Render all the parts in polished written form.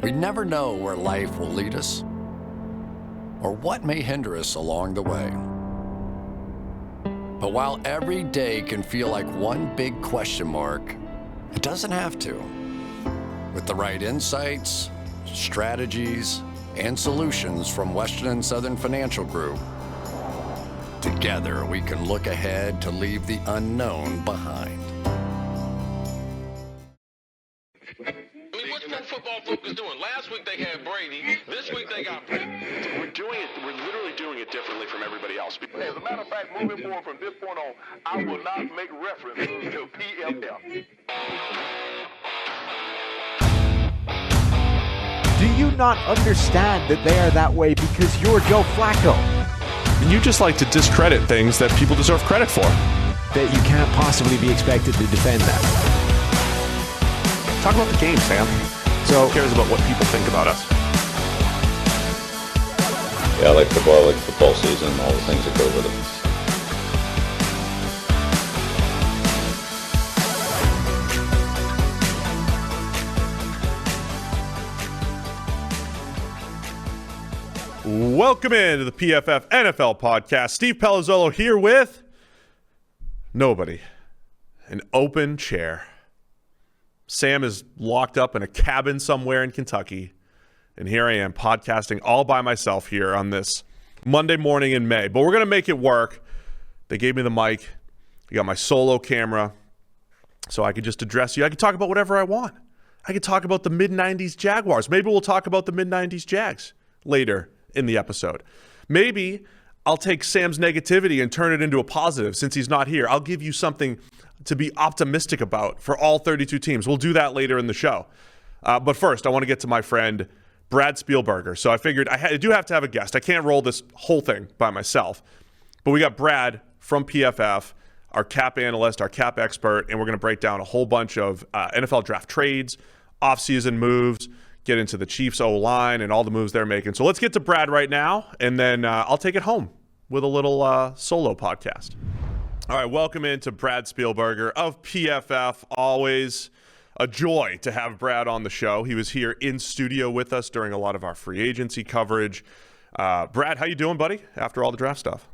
We never know where life will lead us or what may hinder us along the way. But while every day can feel like one big question mark, it doesn't have to. With the right insights, strategies, and solutions from Western and Southern Financial Group, together we can look ahead to leave the unknown behind. What's Pro Football Focus doing? Last week they had Brady. This week they got Brady. We're literally doing it differently from everybody else. As a matter of fact, moving forward from this point on, I will not make reference to PFF. Do you not understand that they are that way because you're Joe Flacco? And you just like to discredit things that people deserve credit for. That you can't possibly be expected to defend that. Talk about the game, Sam. So, Who cares about what people think about us? Yeah, I like football season, all the things that go with it. Welcome into the PFF NFL podcast. Steve Palazzolo here with nobody. An open chair. Sam is locked up in a cabin somewhere in Kentucky. And here I am podcasting all by myself here on this Monday morning in May. But we're going to make it work. They gave me the mic. I got my solo camera. So I could just address you. I could talk about whatever I want. I could talk about the mid-90s Jaguars. Maybe we'll talk about the mid-90s Jags later in the episode. Maybe I'll take Sam's negativity and turn it into a positive since he's not here. I'll give you something to be optimistic about for all 32 teams. We'll do that later in the show. But first, I want to get to my friend Brad Spielberger. So I figured I do have to have a guest. I can't roll this whole thing by myself. But we got Brad from PFF, our cap analyst, our cap expert, and we're going to break down a whole bunch of NFL draft trades, offseason moves, get into the Chiefs O-line and all the moves they're making. So let's get to Brad right now, and then I'll take it home with a little solo podcast. All right, welcome into Brad Spielberger of PFF. Always a joy to have Brad on the show. He was here in studio with us during a lot of our free agency coverage. Brad, how you doing, buddy, after all the draft stuff?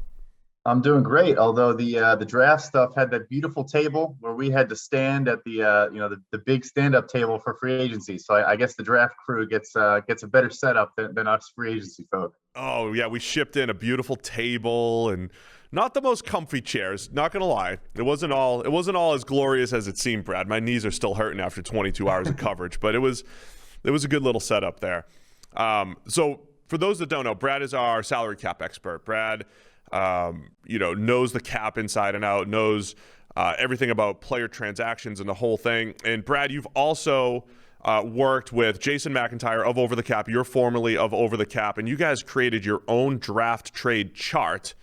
I'm doing great. Although the draft stuff had that beautiful table where we had to stand at the big stand-up table for free agency. So I guess the draft crew gets a better setup than us free agency folk. Oh yeah, we shipped in a beautiful table and not the most comfy chairs. Not gonna lie, it wasn't all as glorious as it seemed. Brad, my knees are still hurting after 22 hours of coverage, but it was a good little setup there. So for those that don't know, Brad is our salary cap expert. Brad knows the cap inside and out, knows everything about player transactions and the whole thing. And Brad, you've also worked with Jason McIntyre of Over the Cap. You're formerly of Over the Cap, and you guys created your own draft trade chart,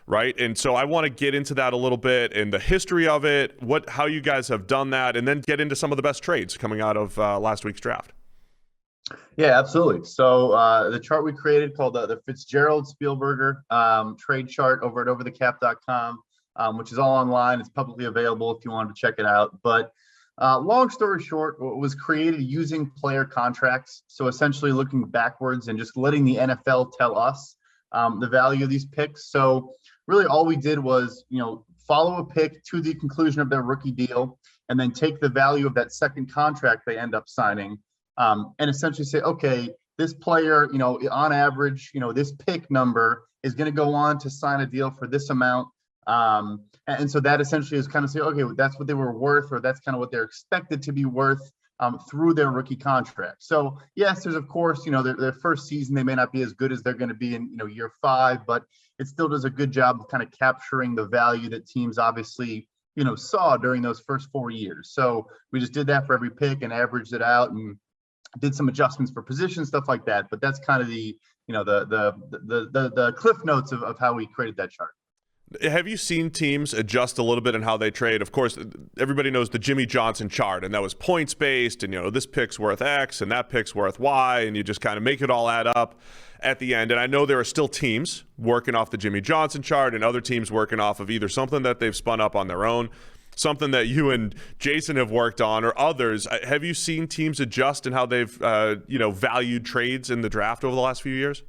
right? And so I want to get into that a little bit and the history of it, how you guys have done that, and then get into some of the best trades coming out of last week's draft. Yeah, absolutely. So the chart we created called the Fitzgerald Spielberger trade chart over at overthecap.com, which is all online. It's publicly available if you wanted to check it out. But long story short, it was created using player contracts. So essentially looking backwards and just letting the NFL tell us the value of these picks. So really all we did was, follow a pick to the conclusion of their rookie deal and then take the value of that second contract they end up signing. And essentially say, okay, this player, on average, this pick number is going to go on to sign a deal for this amount. And so that essentially is kind of say, okay, that's what they were worth, or that's kind of what they're expected to be worth through their rookie contract. So yes, there's of course, their first season, they may not be as good as they're going to be in, year 5, but it still does a good job of kind of capturing the value that teams obviously, saw during those first 4 years. So we just did that for every pick and averaged it out and did some adjustments for position, stuff like that. But that's kind of the cliff notes of how we created that chart. Have you seen teams adjust a little bit in how they trade? Of course, everybody knows the Jimmy Johnson chart, and that was points based, and this pick's worth X and that pick's worth Y, and you just kind of make it all add up at the end. And I know there are still teams working off the Jimmy Johnson chart and other teams working off of either something that they've spun up on their own, something that you and Jason have worked on, or others. Have you seen teams adjust in how they've valued trades in the draft over the last few years?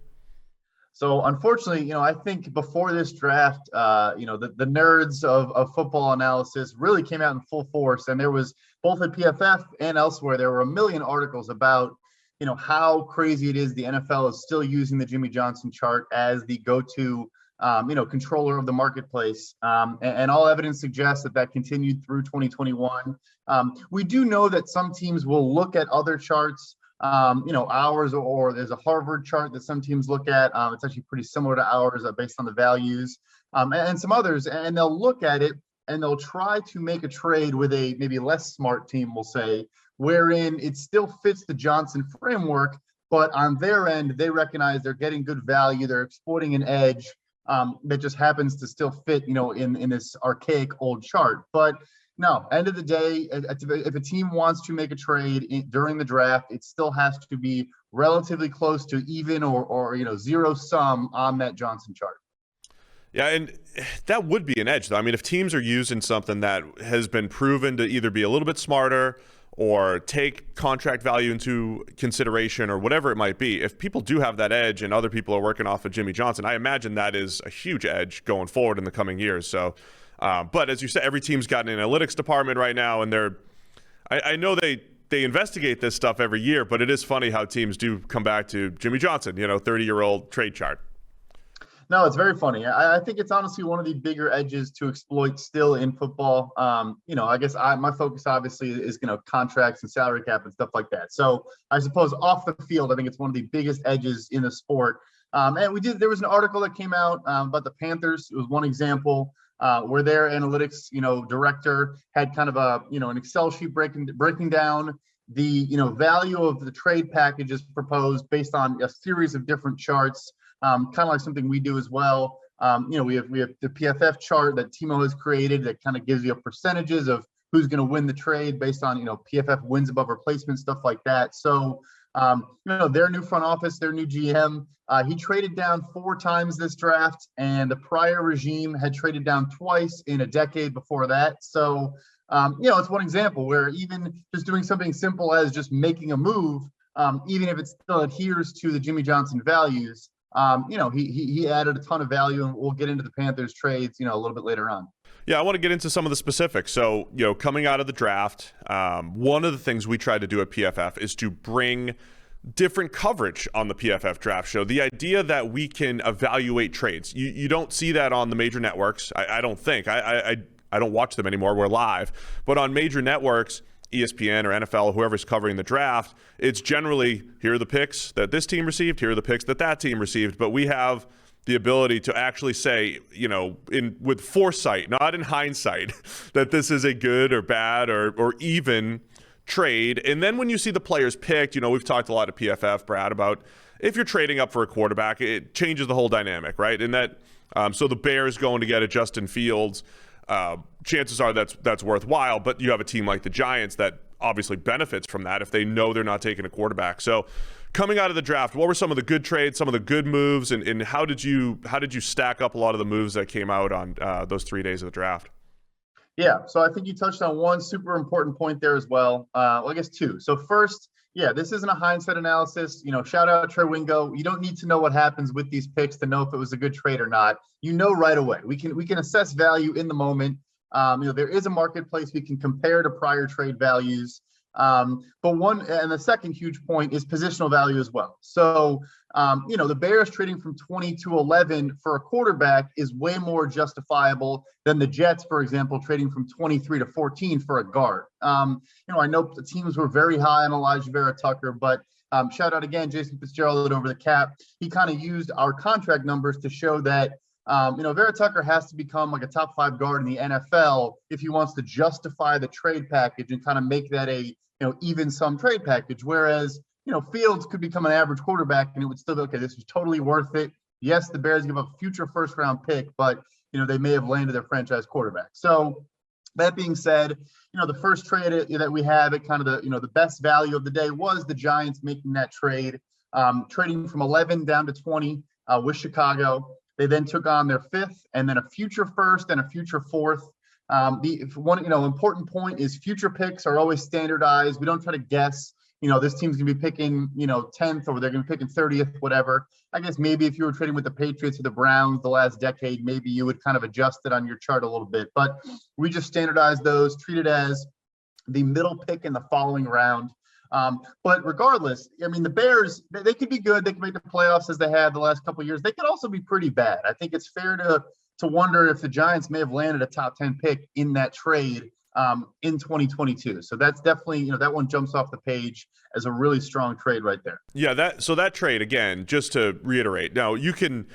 So unfortunately, I think before this draft, the nerds of football analysis really came out in full force, and there was both at PFF and elsewhere, there were a million articles about, how crazy it is the NFL is still using the Jimmy Johnson chart as the go-to, controller of the marketplace. And all evidence suggests that continued through 2021. We do know that some teams will look at other charts, ours, or there's a Harvard chart that some teams look at. It's actually pretty similar to ours based on the values, and some others, and they'll look at it and they'll try to make a trade with a maybe less smart team, we'll say, wherein it still fits the Johnson framework, but on their end, they recognize they're getting good value, they're exploiting an edge that just happens to still fit, in this archaic old chart. But no, end of the day, if a team wants to make a trade during the draft, it still has to be relatively close to even or zero sum on that Johnson chart. Yeah, and that would be an edge, though. I mean, if teams are using something that has been proven to either be a little bit smarter or take contract value into consideration or whatever it might be, if people do have that edge and other people are working off of Jimmy Johnson, I imagine that is a huge edge going forward in the coming years. So, but as you said, every team's got an analytics department right now, and I know they investigate this stuff every year, but it is funny how teams do come back to Jimmy Johnson, 30-year-old trade chart. No, it's very funny. I think it's honestly one of the bigger edges to exploit still in football. I guess my focus obviously is, contracts and salary cap and stuff like that. So I suppose off the field, I think it's one of the biggest edges in the sport. And there was an article that came out about the Panthers. It was one example where their analytics, director had kind of an Excel sheet breaking down the, value of the trade packages proposed based on a series of different charts. Kind of like something we do as well. We have the PFF chart that Timo has created that kind of gives you percentages of who's going to win the trade based on, PFF wins above replacement, stuff like that. So, their new front office, their new GM, he traded down 4 times this draft, and the prior regime had traded down twice in a decade before that. So, it's one example where even just doing something simple as just making a move, even if it still adheres to the Jimmy Johnson values, he added a ton of value, and we'll get into the Panthers trades, a little bit later on. Yeah, I want to get into some of the specifics. So, coming out of the draft, one of the things we tried to do at PFF is to bring different coverage on the PFF draft show. The idea that we can evaluate trades. You don't see that on the major networks. I don't think. I don't watch them anymore. We're live. But on major networks, ESPN or NFL, whoever's covering the draft, it's generally, here are the picks that this team received, here are the picks that team received. But we have the ability to actually say, with foresight, not in hindsight, that this is a good or bad or even trade. And then when you see the players picked, we've talked a lot at PFF, Brad, about if you're trading up for a quarterback, it changes the whole dynamic, right? And that, so the Bears going to get a Justin Fields, chances are that's worthwhile, but you have a team like the Giants that obviously benefits from that if they know they're not taking a quarterback. So coming out of the draft, what were some of the good trades, some of the good moves, and how did you stack up a lot of the moves that came out on those 3 days of the draft? Yeah, so I think you touched on one super important point there as well. I guess 2. So first, yeah, this isn't a hindsight analysis. Shout out Trey Wingo. You don't need to know what happens with these picks to know if it was a good trade or not. Right away. We can assess value in the moment. There is a marketplace we can compare to prior trade values. But the second huge point is positional value as well. So, the Bears trading from 20 to 11 for a quarterback is way more justifiable than the Jets, for example, trading from 23 to 14 for a guard. I know the teams were very high on Elijah Vera Tucker, but shout out again, Jason Fitzgerald over the cap. He kind of used our contract numbers to show that Vera Tucker has to become like a top 5 guard in the NFL if he wants to justify the trade package and kind of make that a even sum trade package. Whereas Fields could become an average quarterback and it would still be okay. This was totally worth it. Yes, the Bears give up a future first round pick, but they may have landed their franchise quarterback. So that being said, the first trade that we have at kind of the best value of the day was the Giants making that trade, trading from 11 down to 20 with Chicago. They then took on their 5th and then a future first and a future 4th One important point is future picks are always standardized. We don't try to guess. This team's gonna be picking 10th, or they're gonna be picking 30th, whatever. I guess maybe if you were trading with the Patriots or the Browns the last decade, maybe you would kind of adjust it on your chart a little bit. But we just standardize those, treat it as the middle pick in the following round. But regardless, I mean, the Bears, they could be good. They can make the playoffs as they have the last couple of years. They could also be pretty bad. I think it's fair to wonder if the Giants may have landed a top 10 pick in that trade in 2022. So that's definitely, that one jumps off the page as a really strong trade right there. Yeah, that trade, again, just to reiterate, now you could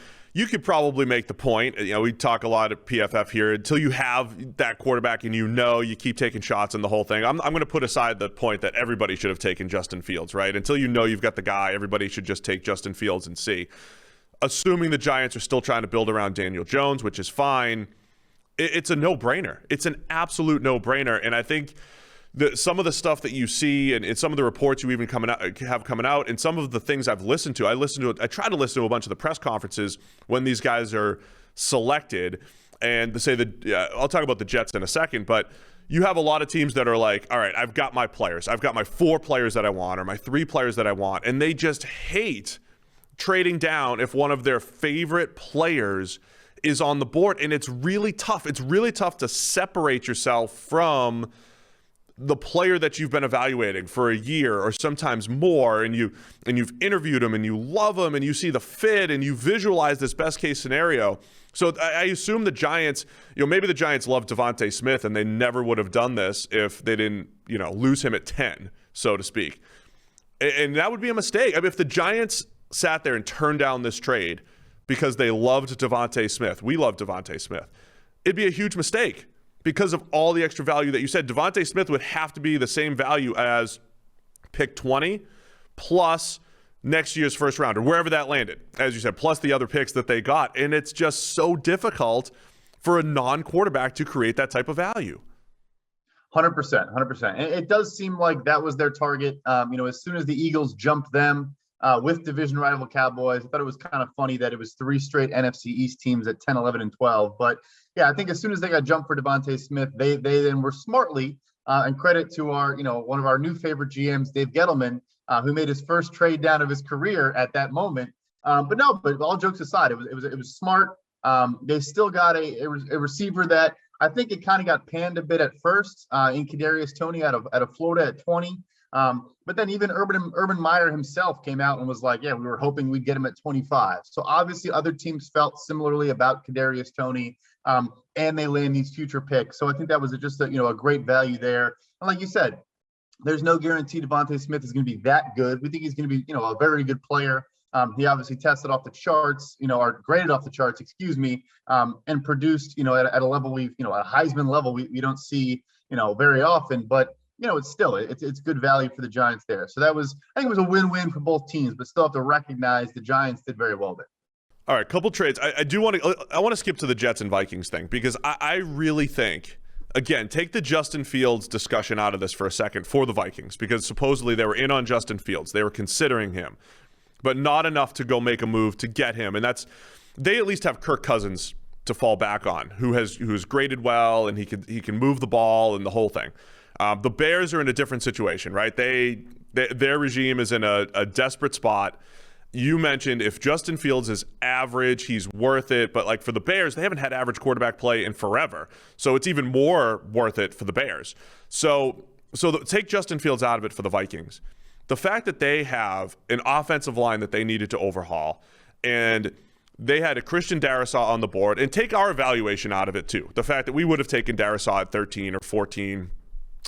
probably make the point, we talk a lot at PFF here, until you have that quarterback and you keep taking shots and the whole thing. I'm going to put aside the point that everybody should have taken Justin Fields, right? Until you've got the guy, everybody should just take Justin Fields and see. Assuming the Giants are still trying to build around Daniel Jones, which is fine, it's a no-brainer. It's an absolute no-brainer. And I think some of the stuff that you see and some of the reports you even have coming out, and some of the things I've listened to, I try to listen to a bunch of the press conferences when these guys are selected. And to say that, I'll talk about the Jets in a second, but you have a lot of teams that are like, all right, I've got my players. I've got my 4 players that I want, or my 3 players that I want. And they just hate trading down if one of their favorite players is on the board. And it's really tough. It's really tough to separate yourself from the player that you've been evaluating for a year or sometimes more, and you've interviewed him and you love him and you see the fit and you visualize this best case scenario. So I assume the Giants, maybe the Giants love Devontae Smith and they never would have done this if they didn't, lose him at 10, so to speak. And that would be a mistake. I mean, if the Giants sat there and turned down this trade because they loved Devontae Smith, we love Devontae Smith, it'd be a huge mistake because of all the extra value that you said. Devontae Smith would have to be the same value as pick 20 plus next year's first round, or wherever that landed, as you said, plus the other picks that they got. And it's just so difficult for a non-quarterback to create that type of value. 100%. And it does seem like that was their target. As soon as the Eagles jumped them with division rival Cowboys, I thought it was kind of funny that it was 3 straight NFC East teams at 10, 11, and 12. But yeah, I think as soon as they got jumped for Devontae Smith, they then were smartly, and credit to our, one of our new favorite GMs, Dave Gettleman, who made his first trade down of his career at that moment. But all jokes aside, it was smart. They still got a receiver that I think it kind of got panned a bit at first in Kadarius Toney out of Florida at 20. But then even Urban Meyer himself came out and was like, yeah, we were hoping we'd get him at 25. So obviously other teams felt similarly about Kadarius Toney, and they land these future picks. So I think that was just a great value there. And like you said, there's no guarantee Devontae Smith is going to be that good. We think he's going to be, a very good player. He obviously tested off the charts, or graded off the charts, and produced, at a level a Heisman level we don't see, very often. But it's good value for the Giants there. So I think it was a win-win for both teams, but still have to recognize the Giants did very well there. All right, couple trades. I want to skip to the Jets and Vikings thing, because I really think, again, take the Justin Fields discussion out of this for a second for the Vikings, because supposedly they were in on Justin Fields. They were considering him, but not enough to go make a move to get him. And they at least have Kirk Cousins to fall back on, who's graded well, and he can move the ball and the whole thing. The Bears are in a different situation, right? Their regime is in a desperate spot. You mentioned if Justin Fields is average, he's worth it. But like for the Bears, they haven't had average quarterback play in forever. So it's even more worth it for the Bears. So take Justin Fields out of it for the Vikings. The fact that they have an offensive line that they needed to overhaul, and they had a Christian Darrisaw on the board, and take our evaluation out of it too. The fact that we would have taken Darrisaw at 13 or 14,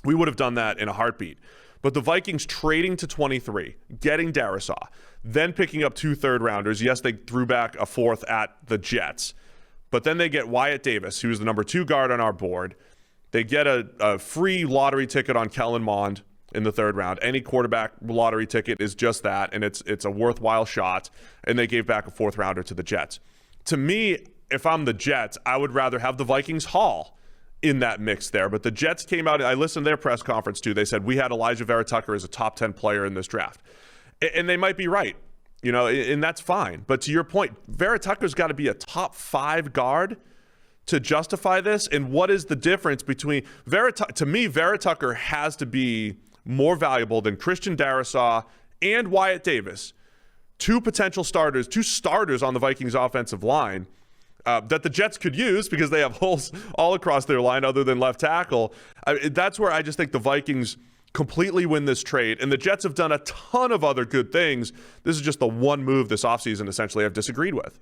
we would have done that in a heartbeat. But the Vikings trading to 23, getting Darrisaw, then picking up 2 third-rounders. Yes, they threw back a 4th at the Jets. But then they get Wyatt Davis, who's the number 2 guard on our board. They get a free lottery ticket on Kellen Mond in the 3rd round. Any quarterback lottery ticket is just that, and it's a worthwhile shot. And they gave back a 4th-rounder to the Jets. To me, if I'm the Jets, I would rather have the Vikings haul in that mix there. But the Jets came out, I listened to their press conference too. They said, we had Elijah Vera Tucker as a top 10 player in this draft. And they might be right, and that's fine. But to your point, Vera Tucker's got to be a top 5 guard to justify this? And what is the difference between to me, Vera Tucker has to be more valuable than Christian Darrisaw and Wyatt Davis, two starters on the Vikings offensive line that the Jets could use because they have holes all across their line other than left tackle. That's where I just think the Vikings completely win this trade. And the Jets have done a ton of other good things. This is just the one move this offseason essentially I've disagreed with.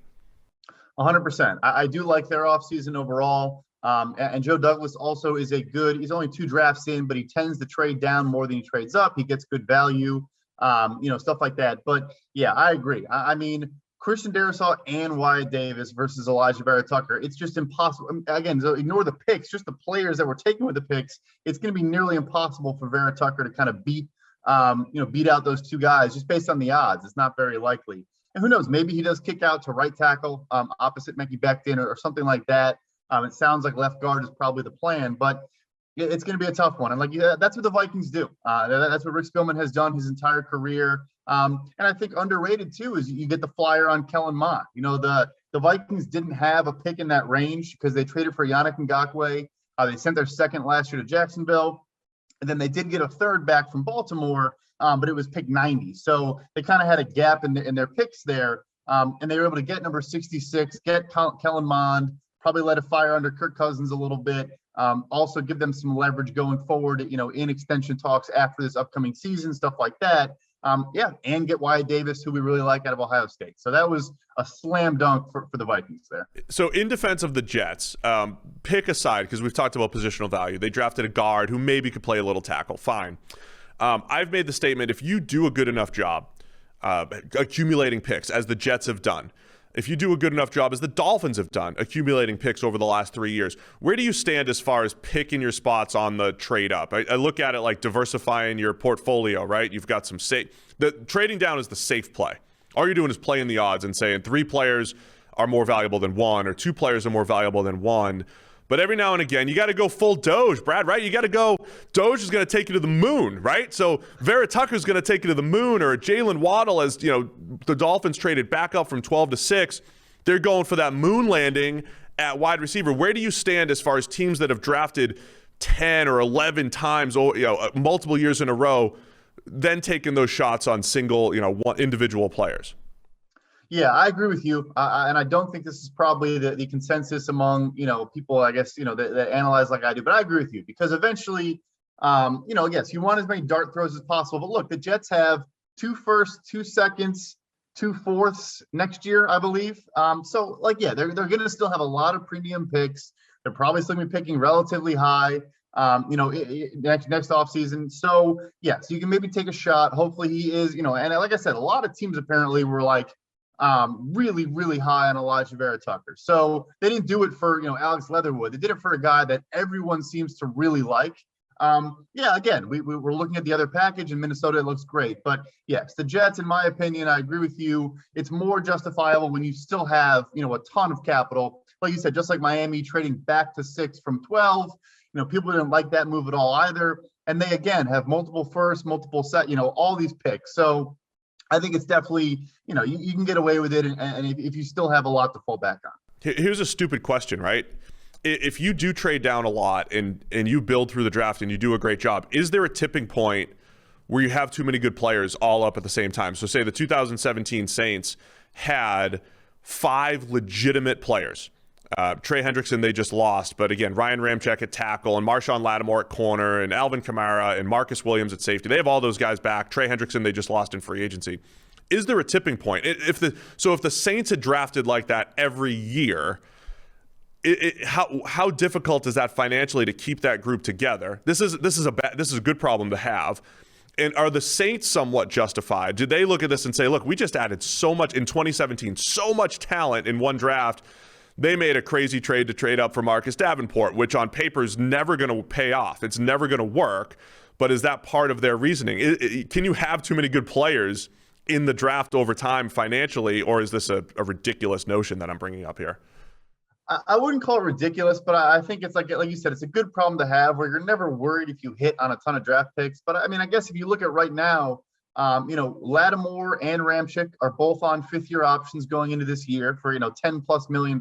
100%. I do like their offseason overall. And Joe Douglas also is he's only 2 drafts in, but he tends to trade down more than he trades up. He gets good value, stuff like that. But yeah, I agree. I mean, Christian Darrisaw and Wyatt Davis versus Elijah Vera Tucker, it's just impossible. Again, so ignore the picks, just the players that were taken with the picks. It's going to be nearly impossible for Vera Tucker to kind of beat out those 2 guys just based on the odds. It's not very likely. And who knows, maybe he does kick out to right tackle opposite Mekhi Becton or something like that. It sounds like left guard is probably the plan, but it's going to be a tough one. And that's what the Vikings do. That's what Rick Spielman has done his entire career. And I think underrated too is you get the flyer on Kellen Mond. The Vikings didn't have a pick in that range because they traded for Yannick Ngakoue. They sent their second last year to Jacksonville, and then they did get a third back from Baltimore, but it was pick 90. So they kind of had a gap in their picks there, and they were able to get number 66, get Kellen Mond, probably let it fire under Kirk Cousins a little bit. Also give them some leverage going forward, in extension talks after this upcoming season, stuff like that. And get Wyatt Davis, who we really like out of Ohio State. So that was a slam dunk for the Vikings there. So in defense of the Jets, pick aside, because we've talked about positional value. They drafted a guard who maybe could play a little tackle. Fine. I've made the statement, if you do a good enough job accumulating picks, as the Jets have done, if you do a good enough job, as the Dolphins have done, accumulating picks over the last 3 years, where do you stand as far as picking your spots on the trade up? I look at it like diversifying your portfolio, right? You've got some safe. The trading down is the safe play. All you're doing is playing the odds and saying 3 players are more valuable than 1, or 2 players are more valuable than 1. But every now and again, you got to go full Doge, Brad, right? You got to go, Doge is going to take you to the moon, right? So Vera Tucker is going to take you to the moon, or Jalen Waddle, as the Dolphins traded back up from 12 to 6. They're going for that moon landing at wide receiver. Where do you stand as far as teams that have drafted 10 or 11 times, multiple years in a row, then taking those shots on single, individual players? Yeah, I agree with you. And I don't think this is probably the consensus among, people, I guess, that analyze like I do. But I agree with you because eventually, yes, you want as many dart throws as possible. But look, the Jets have 2 firsts, 2 seconds, 2 fourths next year, I believe. They're going to still have a lot of premium picks. They're probably still going to be picking relatively high, next offseason. So, yeah, so you can maybe take a shot. Hopefully he is, and like I said, a lot of teams apparently were like, really, really high on Elijah Vera Tucker. So they didn't do it for, Alex Leatherwood. They did it for a guy that everyone seems to really like. Again, we're looking at the other package in Minnesota. It looks great. But yes, the Jets, in my opinion, I agree with you. It's more justifiable when you still have, a ton of capital. Like you said, just like Miami trading back to 6 from 12, people didn't like that move at all either. And they, again, have multiple firsts, multiple set, all these picks. So I think it's definitely, you can get away with it, and if you still have a lot to fall back on. Here's a stupid question, right? If you do trade down a lot and you build through the draft and you do a great job, is there a tipping point where you have too many good players all up at the same time? So say the 2017 Saints had 5 legitimate players. Trey Hendrickson, they just lost. But again, Ryan Ramczyk at tackle and Marshawn Lattimore at corner and Alvin Kamara and Marcus Williams at safety. They have all those guys back. Trey Hendrickson, they just lost in free agency. Is there a tipping point? If the Saints had drafted like that every year, how difficult is that financially to keep that group together? This is a good problem to have. And are the Saints somewhat justified? Do they look at this and say, look, we just added so much in 2017, so much talent in one draft. They made a crazy trade to trade up for Marcus Davenport, which on paper is never going to pay off. It's never going to work. But is that part of their reasoning? Can you have too many good players in the draft over time financially, or is this a ridiculous notion that I'm bringing up here? I wouldn't call it ridiculous, but I think it's like you said, it's a good problem to have where you're never worried if you hit on a ton of draft picks. But I mean, I guess if you look at right now, Lattimore and Ramczyk are both on 5th-year options going into this year for, $10+ million.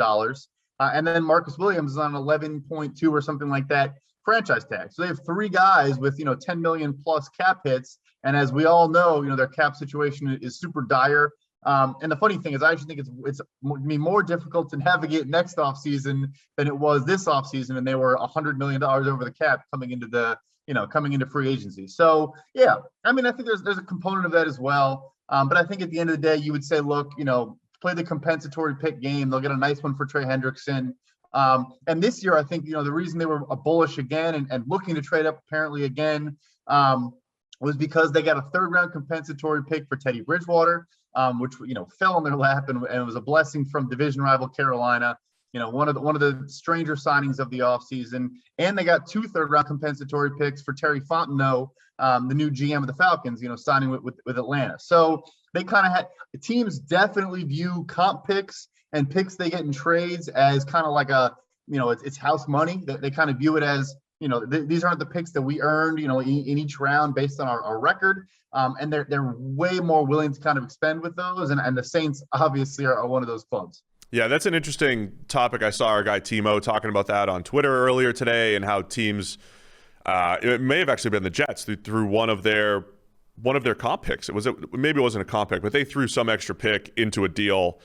And then Marcus Williams is on 11.2 or something like that franchise tag. So they have 3 guys with, 10 million plus cap hits. And as we all know, their cap situation is super dire. And the funny thing is, I actually think it's going to be more difficult to navigate next offseason than it was this offseason. And they were $100 million over the cap coming into free agency. So, yeah, I mean, I think there's a component of that as well. But I think at the end of the day, you would say, look, play the compensatory pick game. They'll get a nice one for Trey Hendrickson. And this year, I think, the reason they were bullish again and looking to trade up apparently again was because they got a 3rd-round compensatory pick for Teddy Bridgewater, which, fell in their lap and it was a blessing from division rival Carolina. One of the stranger signings of the offseason. And they got 2 3rd-round compensatory picks for Terry Fontenot, the new GM of the Falcons, signing with Atlanta. So they kind of had – teams definitely view comp picks and picks they get in trades as kind of like it's house money. They kind of view it as, these aren't the picks that we earned, in each round based on our record. And they're way more willing to kind of expend with those. And the Saints obviously are one of those clubs. Yeah, that's an interesting topic. I saw our guy Timo talking about that on Twitter earlier today, and how teams, it may have actually been the Jets, threw one of their comp picks. Maybe it wasn't a comp pick, but they threw some extra pick into a deal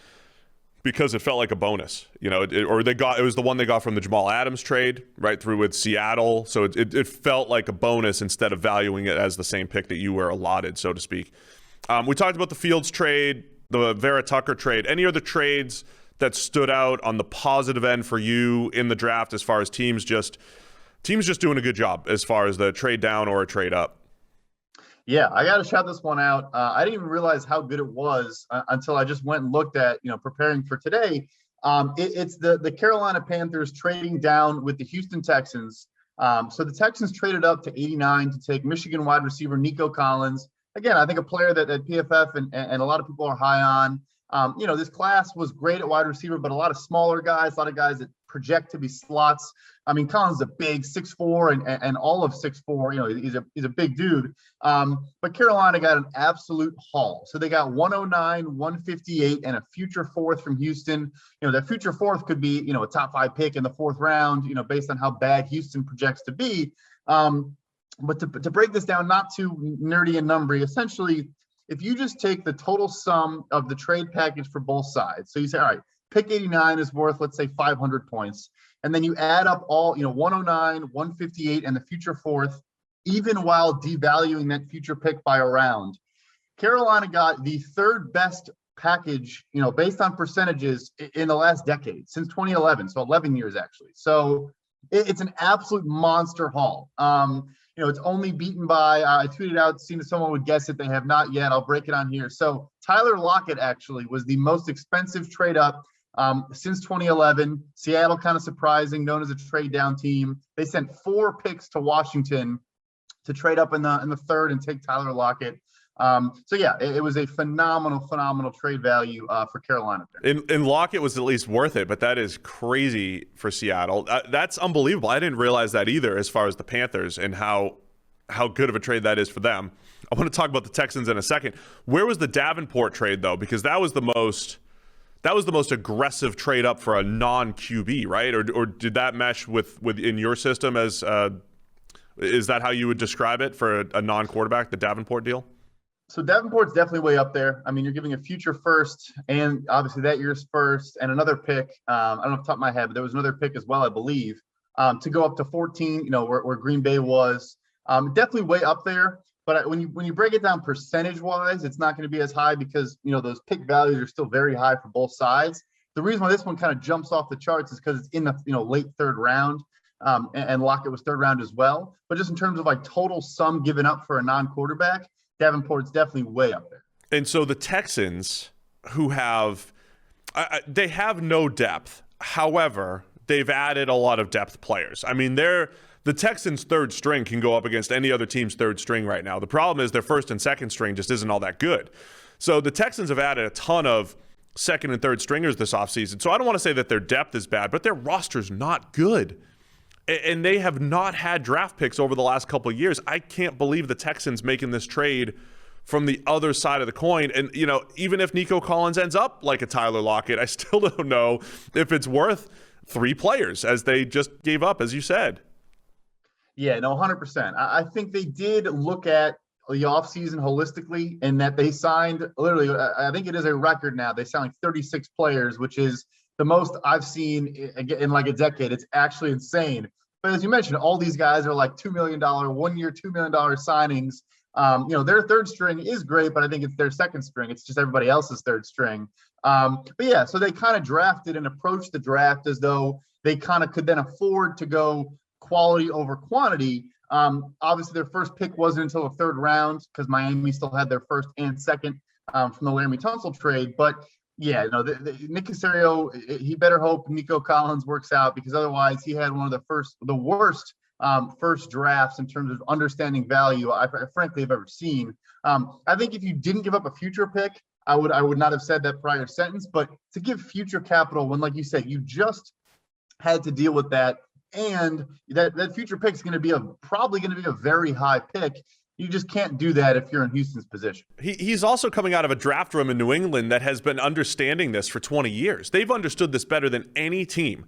because it felt like a bonus, it was the one they got from the Jamal Adams trade right through with Seattle. So it felt like a bonus instead of valuing it as the same pick that you were allotted, so to speak. We talked about the Fields trade, the Vera Tucker trade. Any other trades that stood out on the positive end for you in the draft as far as teams just doing a good job as far as the trade down or a trade up? Yeah, I got to shout this one out. I didn't even realize how good it was until I just went and looked at, preparing for today. It's the Carolina Panthers trading down with the Houston Texans. So the Texans traded up to 89 to take Michigan wide receiver Nico Collins. Again, I think a player that PFF and a lot of people are high on. This class was great at wide receiver, but a lot of smaller guys, a lot of guys that project to be slots. I mean, Collins is a big 6'4" and all of 6'4", he's a big dude. But Carolina got an absolute haul. So they got 109, 158, and a future 4th from Houston. That future 4th could be, a top 5 pick in the 4th round, based on how bad Houston projects to be. But to break this down, not too nerdy and numbery, essentially, if you just take the total sum of the trade package for both sides, so you say, all right, pick 89 is worth, let's say, 500 points. And then you add up all, 109, 158, and the future 4th, even while devaluing that future pick by a round. Carolina got the 3rd best package, based on percentages in the last decade, since 2011. So 11 years, actually. So it's an absolute monster haul. It's only beaten by, I tweeted out, seeing if someone would guess it. They have not yet. I'll break it on here. So Tyler Lockett actually was the most expensive trade up since 2011. Seattle kind of surprising, known as a trade down team. They sent 4 picks to Washington to trade up in the 3rd and take Tyler Lockett. So yeah, it was a phenomenal trade value for Carolina. And Lockett was at least worth it, but that is crazy for Seattle. That's unbelievable. I didn't realize that either as far as the Panthers and how good of a trade that is for them. I want to talk about the Texans in a second. Where was the Davenport trade though? Because that was the most aggressive trade up for a non-QB, right? Or did that mesh with in your system as is that how you would describe it for a non-quarterback, the Davenport deal? So Davenport's definitely way up there. I mean, you're giving a future 1st and obviously that year's 1st and another pick. I don't know off the top of my head, but there was another pick as well, I believe, to go up to 14, where Green Bay was. Definitely way up there. But when you break it down percentage-wise, it's not going to be as high because, those pick values are still very high for both sides. The reason why this one kind of jumps off the charts is because it's in the, late 3rd round. And Lockett was 3rd round as well. But just in terms of like total sum given up for a non-quarterback, Davenport's definitely way up there. And so the Texans, who have they have no depth. However, they've added a lot of depth players. I mean, the Texans' 3rd string can go up against any other team's 3rd string right now. The problem is their 1st and 2nd string just isn't all that good. So the Texans have added a ton of 2nd and 3rd stringers this offseason. So I don't want to say that their depth is bad, but their roster's not good. And they have not had draft picks over the last couple of years. I can't believe the Texans making this trade from the other side of the coin. And, even if Nico Collins ends up like a Tyler Lockett, I still don't know if it's worth 3 players as they just gave up, as you said. Yeah, no, 100%. I think they did look at the offseason holistically, and that they signed literally, I think it is a record now. They signed like 36 players, which is the most I've seen in like a decade. It's actually insane. But as you mentioned, all these guys are like $2 million, 1 year, $2 million signings. Their third string is great, but I think it's their second string. It's just everybody else's third string. But yeah, so they kind of drafted and approached the draft as though they kind of could then afford to go quality over quantity. Obviously, their first pick wasn't until the third round because Miami still had their first and second from the Laramie Tunsil trade. But yeah, Nick Caserio, he better hope Nico Collins works out, because otherwise he had one of the worst first drafts in terms of understanding value I frankly have ever seen. I think if you didn't give up a future pick, I would not have said that prior sentence. But to give future capital when, like you said, you just had to deal with that. And that future pick is probably going to be a very high pick. You just can't do that if you're in Houston's position. He's also coming out of a draft room in New England that has been understanding this for 20 years. They've understood this better than any team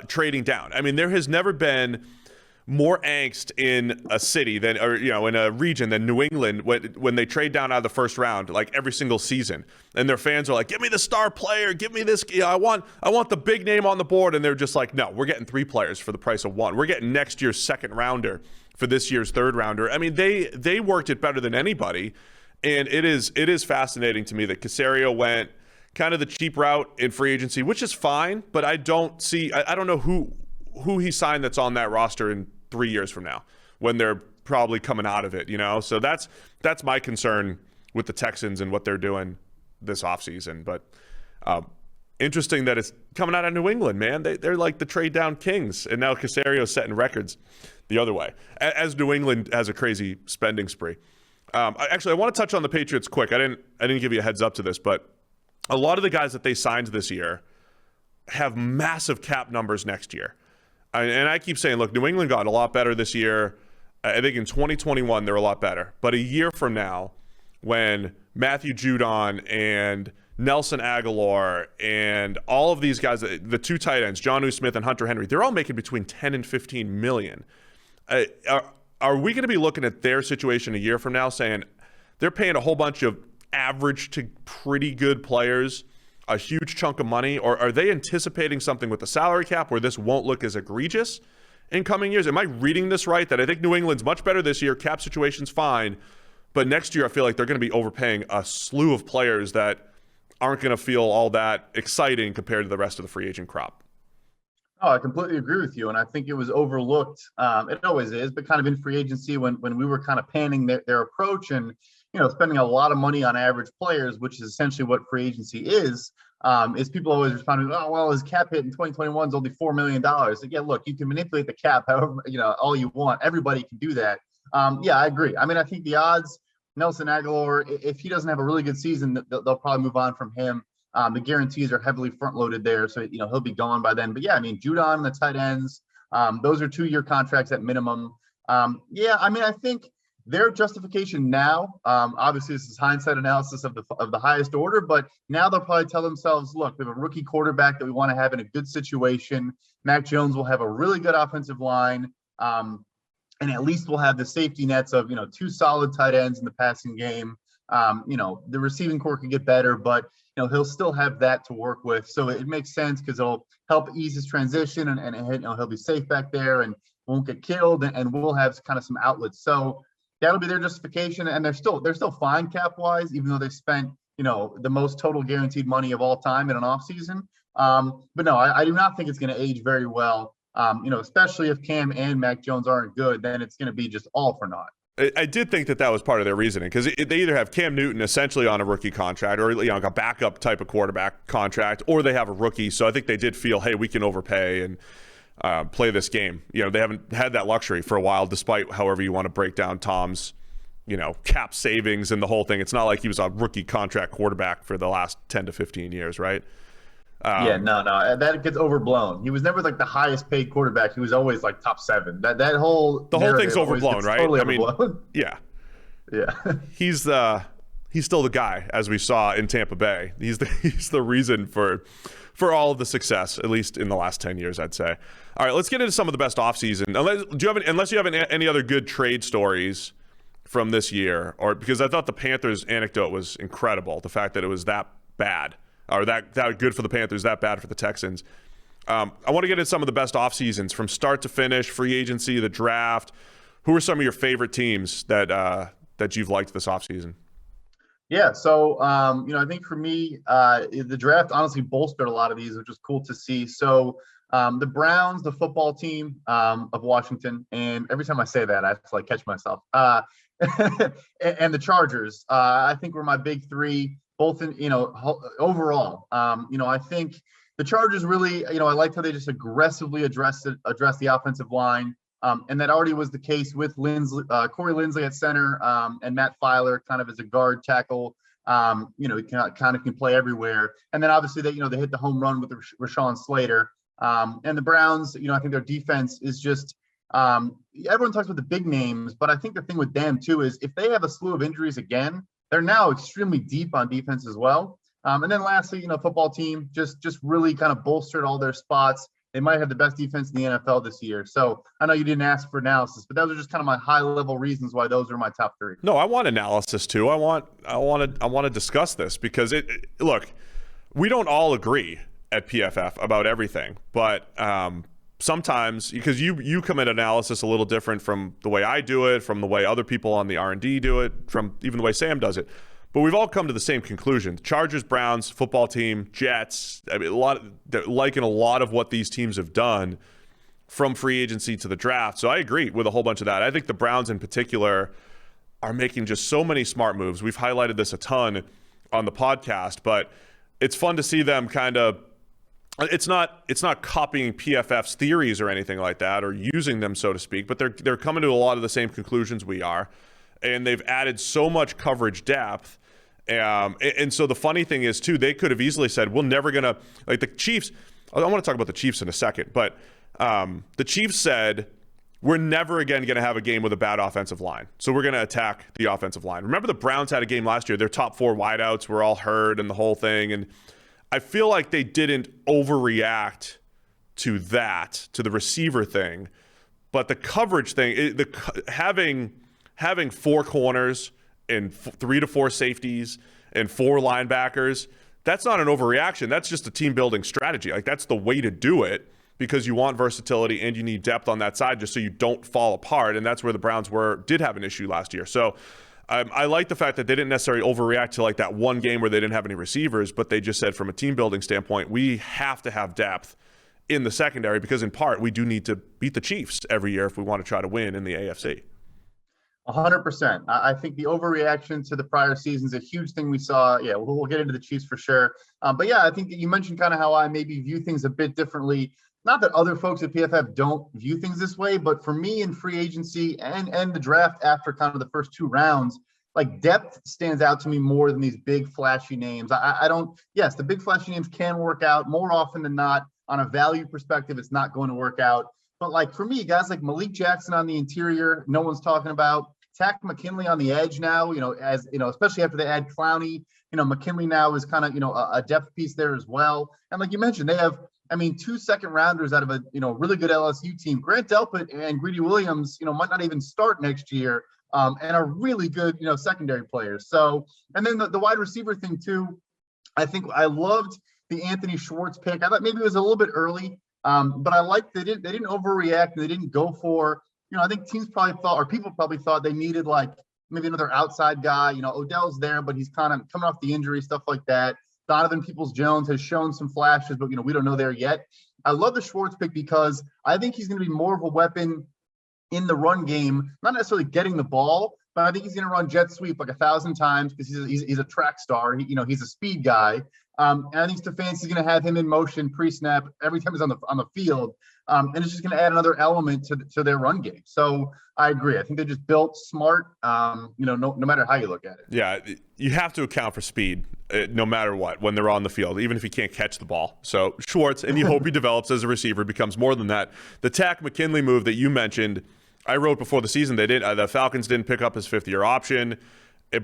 trading down. I mean, there has never been more angst in a city in a region than New England when they trade down out of the first round, like every single season. And their fans are like, give me the star player, give me this. I want the big name on the board. And they're just like, no, we're getting 3 players for the price of 1. We're getting next year's second rounder for this year's third rounder. I mean, they worked it better than anybody. And it is fascinating to me that Caserio went kind of the cheap route in free agency, which is fine, but I don't know who he signed that's on that roster in 3 years from now when they're probably coming out of it, So that's my concern with the Texans and what they're doing this offseason. But interesting that it's coming out of New England, man. They're like the trade down kings, and now Caserio's setting records the other way, as New England has a crazy spending spree. Actually, I want to touch on the Patriots quick. I didn't give you a heads up to this, but a lot of the guys that they signed this year have massive cap numbers next year. And I keep saying, look, New England got a lot better this year. I think in 2021, they're a lot better. But a year from now, when Matthew Judon and Nelson Aguilar and all of these guys, the 2 tight ends, Jonnu Smith and Hunter Henry, they're all making between 10 and 15 million. Are we going to be looking at their situation a year from now saying they're paying a whole bunch of average to pretty good players a huge chunk of money, or are they anticipating something with the salary cap where this won't look as egregious in coming years? Am I reading this right, that I think New England's much better this year, cap situation's fine, but next year I feel like they're going to be overpaying a slew of players that aren't going to feel all that exciting compared to the rest of the free agent crop? Oh, I completely agree with you, and I think it was overlooked. It always is, but kind of in free agency when we were kind of panning their approach and spending a lot of money on average players, which is essentially what free agency is people always responding, oh, well, his cap hit in 2021 is only $4 million. Like, yeah, look, you can manipulate the cap however, all you want. Everybody can do that. Yeah, I agree. I mean, I think the odds, Nelson Aguilar, if he doesn't have a really good season, they'll probably move on from him. The guarantees are heavily front-loaded there, so, he'll be gone by then. But, yeah, I mean, Judon, the tight ends, those are 2-year contracts at minimum. Yeah, I mean, I think their justification now, obviously this is hindsight analysis of the highest order, but now they'll probably tell themselves, look, we have a rookie quarterback that we want to have in a good situation. Mac Jones will have a really good offensive line, and at least we'll have the safety nets of, 2 solid tight ends in the passing game. The receiving core can get better, but, he'll still have that to work with. So it makes sense because it'll help ease his transition and he'll be safe back there and won't get killed, and we'll have kind of some outlets. So that'll be their justification, and they're still fine cap wise, even though they spent the most total guaranteed money of all time in an offseason. But no, I do not think it's going to age very well. Especially if Cam and Mac Jones aren't good, then it's going to be just all for naught. I did think that was part of their reasoning, because they either have Cam Newton essentially on a rookie contract, or like a backup type of quarterback contract, or they have a rookie. So I think they did feel, hey, we can overpay and play this game. They haven't had that luxury for a while, despite however you want to break down Tom's, cap savings and the whole thing. It's not like he was a rookie contract quarterback for the last 10 to 15 years, right? No, that gets overblown. He was never like the highest paid quarterback. He was always like top 7. The whole thing's overblown, right? Totally overblown. Yeah. He's he's still the guy, as we saw in Tampa Bay. He's the reason for all of the success, at least in the last 10 years, I'd say. All right, let's get into some of the best offseason. Unless you have any other good trade stories from this year, or because I thought the Panthers anecdote was incredible, the fact that it was that bad, or that good for the Panthers, that bad for the Texans. I want to get into some of the best off seasons from start to finish, free agency, the draft. Who are some of your favorite teams that you've liked this offseason? Yeah, so I think for me, the draft honestly bolstered a lot of these, which was cool to see. So the Browns, the football team of Washington, and every time I say that, I have to catch myself. And the Chargers, I think were my big three, both in overall. I think the Chargers really, I liked how they just aggressively addressed the offensive line. And that already was the case with Corey Linsley at center and Matt Filer kind of as a guard tackle. He can play everywhere. And then obviously they hit the home run with Rashawn Slater. And the Browns, I think their defense is just everyone talks about the big names, but I think the thing with them too is if they have a slew of injuries again, they're now extremely deep on defense as well. And then lastly, football team just really kind of bolstered all their spots. They might have the best defense in the NFL this year. So I know you didn't ask for analysis, but those are just kind of my high level reasons why those are my top three. No, I want analysis too. I want to discuss this because look, we don't all agree at PFF about everything, but sometimes because you come at analysis a little different from the way I do it, from the way other people on the R&D do it, from even the way Sam does it. But we've all come to the same conclusion. Chargers, Browns, football team, Jets. I mean, they're liking a lot of what these teams have done from free agency to the draft. So I agree with a whole bunch of that. I think the Browns in particular are making just so many smart moves. We've highlighted this a ton on the podcast, but it's fun to see them kind of. It's not copying PFF's theories or anything like that, or using them, so to speak. But they're coming to a lot of the same conclusions we are. And they've added so much coverage depth. And so the funny thing is, too, they could have easily said, we're never going to – like the Chiefs – I want to talk about the Chiefs in a second. But the Chiefs said, we're never again going to have a game with a bad offensive line. So we're going to attack the offensive line. Remember the Browns had a game last year. Their top four wideouts were all hurt and the whole thing. And I feel like they didn't overreact to that, to the receiver thing. But the coverage thing, having four corners and 3 to 4 safeties and 4 linebackers, that's not an overreaction. That's just a team building strategy. Like that's the way to do it because you want versatility and you need depth on that side just so you don't fall apart. And that's where the Browns did have an issue last year. So I like the fact that they didn't necessarily overreact to like that one game where they didn't have any receivers, but they just said from a team building standpoint, we have to have depth in the secondary because in part we do need to beat the Chiefs every year if we want to try to win in the AFC. 100%. I think the overreaction to the prior season is a huge thing we saw. Yeah, we'll get into the Chiefs for sure. But yeah, I think that you mentioned kind of how I maybe view things a bit differently. Not that other folks at PFF don't view things this way, but for me in free agency and the draft after kind of the first 2 rounds, like depth stands out to me more than these big flashy names. Yes, the big flashy names can work out more often than not. On a value perspective, it's not going to work out. But like for me, guys like Malik Jackson on the interior, no one's talking about. Takk McKinley on the edge now, especially after they add Clowney, McKinley now is kind of, a depth piece there as well. And like you mentioned, they have, 2 second rounders out of a, really good LSU team. Grant Delpit and Greedy Williams, might not even start next year and are really good, secondary players. So, and then the wide receiver thing too, I think I loved the Anthony Schwartz pick. I thought maybe it was a little bit early, but I liked they didn't overreact and they didn't go for, I think teams probably thought, or people probably thought they needed like maybe another outside guy. Odell's there, but he's kind of coming off the injury, stuff like that. Donovan Peoples-Jones has shown some flashes, but, we don't know there yet. I love the Schwartz pick because I think he's going to be more of a weapon in the run game, not necessarily getting the ball, but I think he's going to run jet sweep like 1,000 times because he's a track star. He's a speed guy. And I think Stefanski's going to have him in motion pre-snap every time he's on the field. And it's just going to add another element to their run game. So I agree. I think they just built smart, no matter how you look at it. Yeah, you have to account for speed no matter what when they're on the field, even if he can't catch the ball. So Schwartz, and you hope he develops as a receiver, becomes more than that. The Takk McKinley move that you mentioned, I wrote before the season, the Falcons didn't pick up his 5th-year option.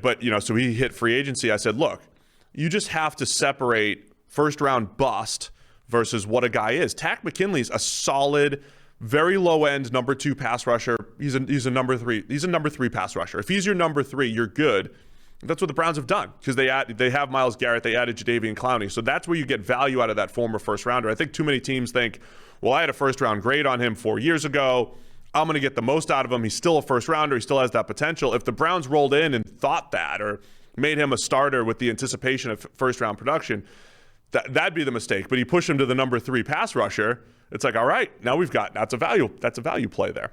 But, so he hit free agency. I said, look, you just have to separate first round bust versus what a guy is. Takk McKinley's a solid, very low end number 2 pass rusher. He's a number 3. He's a number 3 pass rusher. If he's your number 3, you're good. That's what the Browns have done because they have Myles Garrett. They added Jadeveon Clowney. So that's where you get value out of that former first rounder. I think too many teams think, well, I had a first round grade on him 4 years ago. I'm going to get the most out of him. He's still a first rounder. He still has that potential. If the Browns rolled in and thought that or made him a starter with the anticipation of first round production, that'd be the mistake. But he pushed him to the number 3 pass rusher. It's like, all right, now that's a value play there.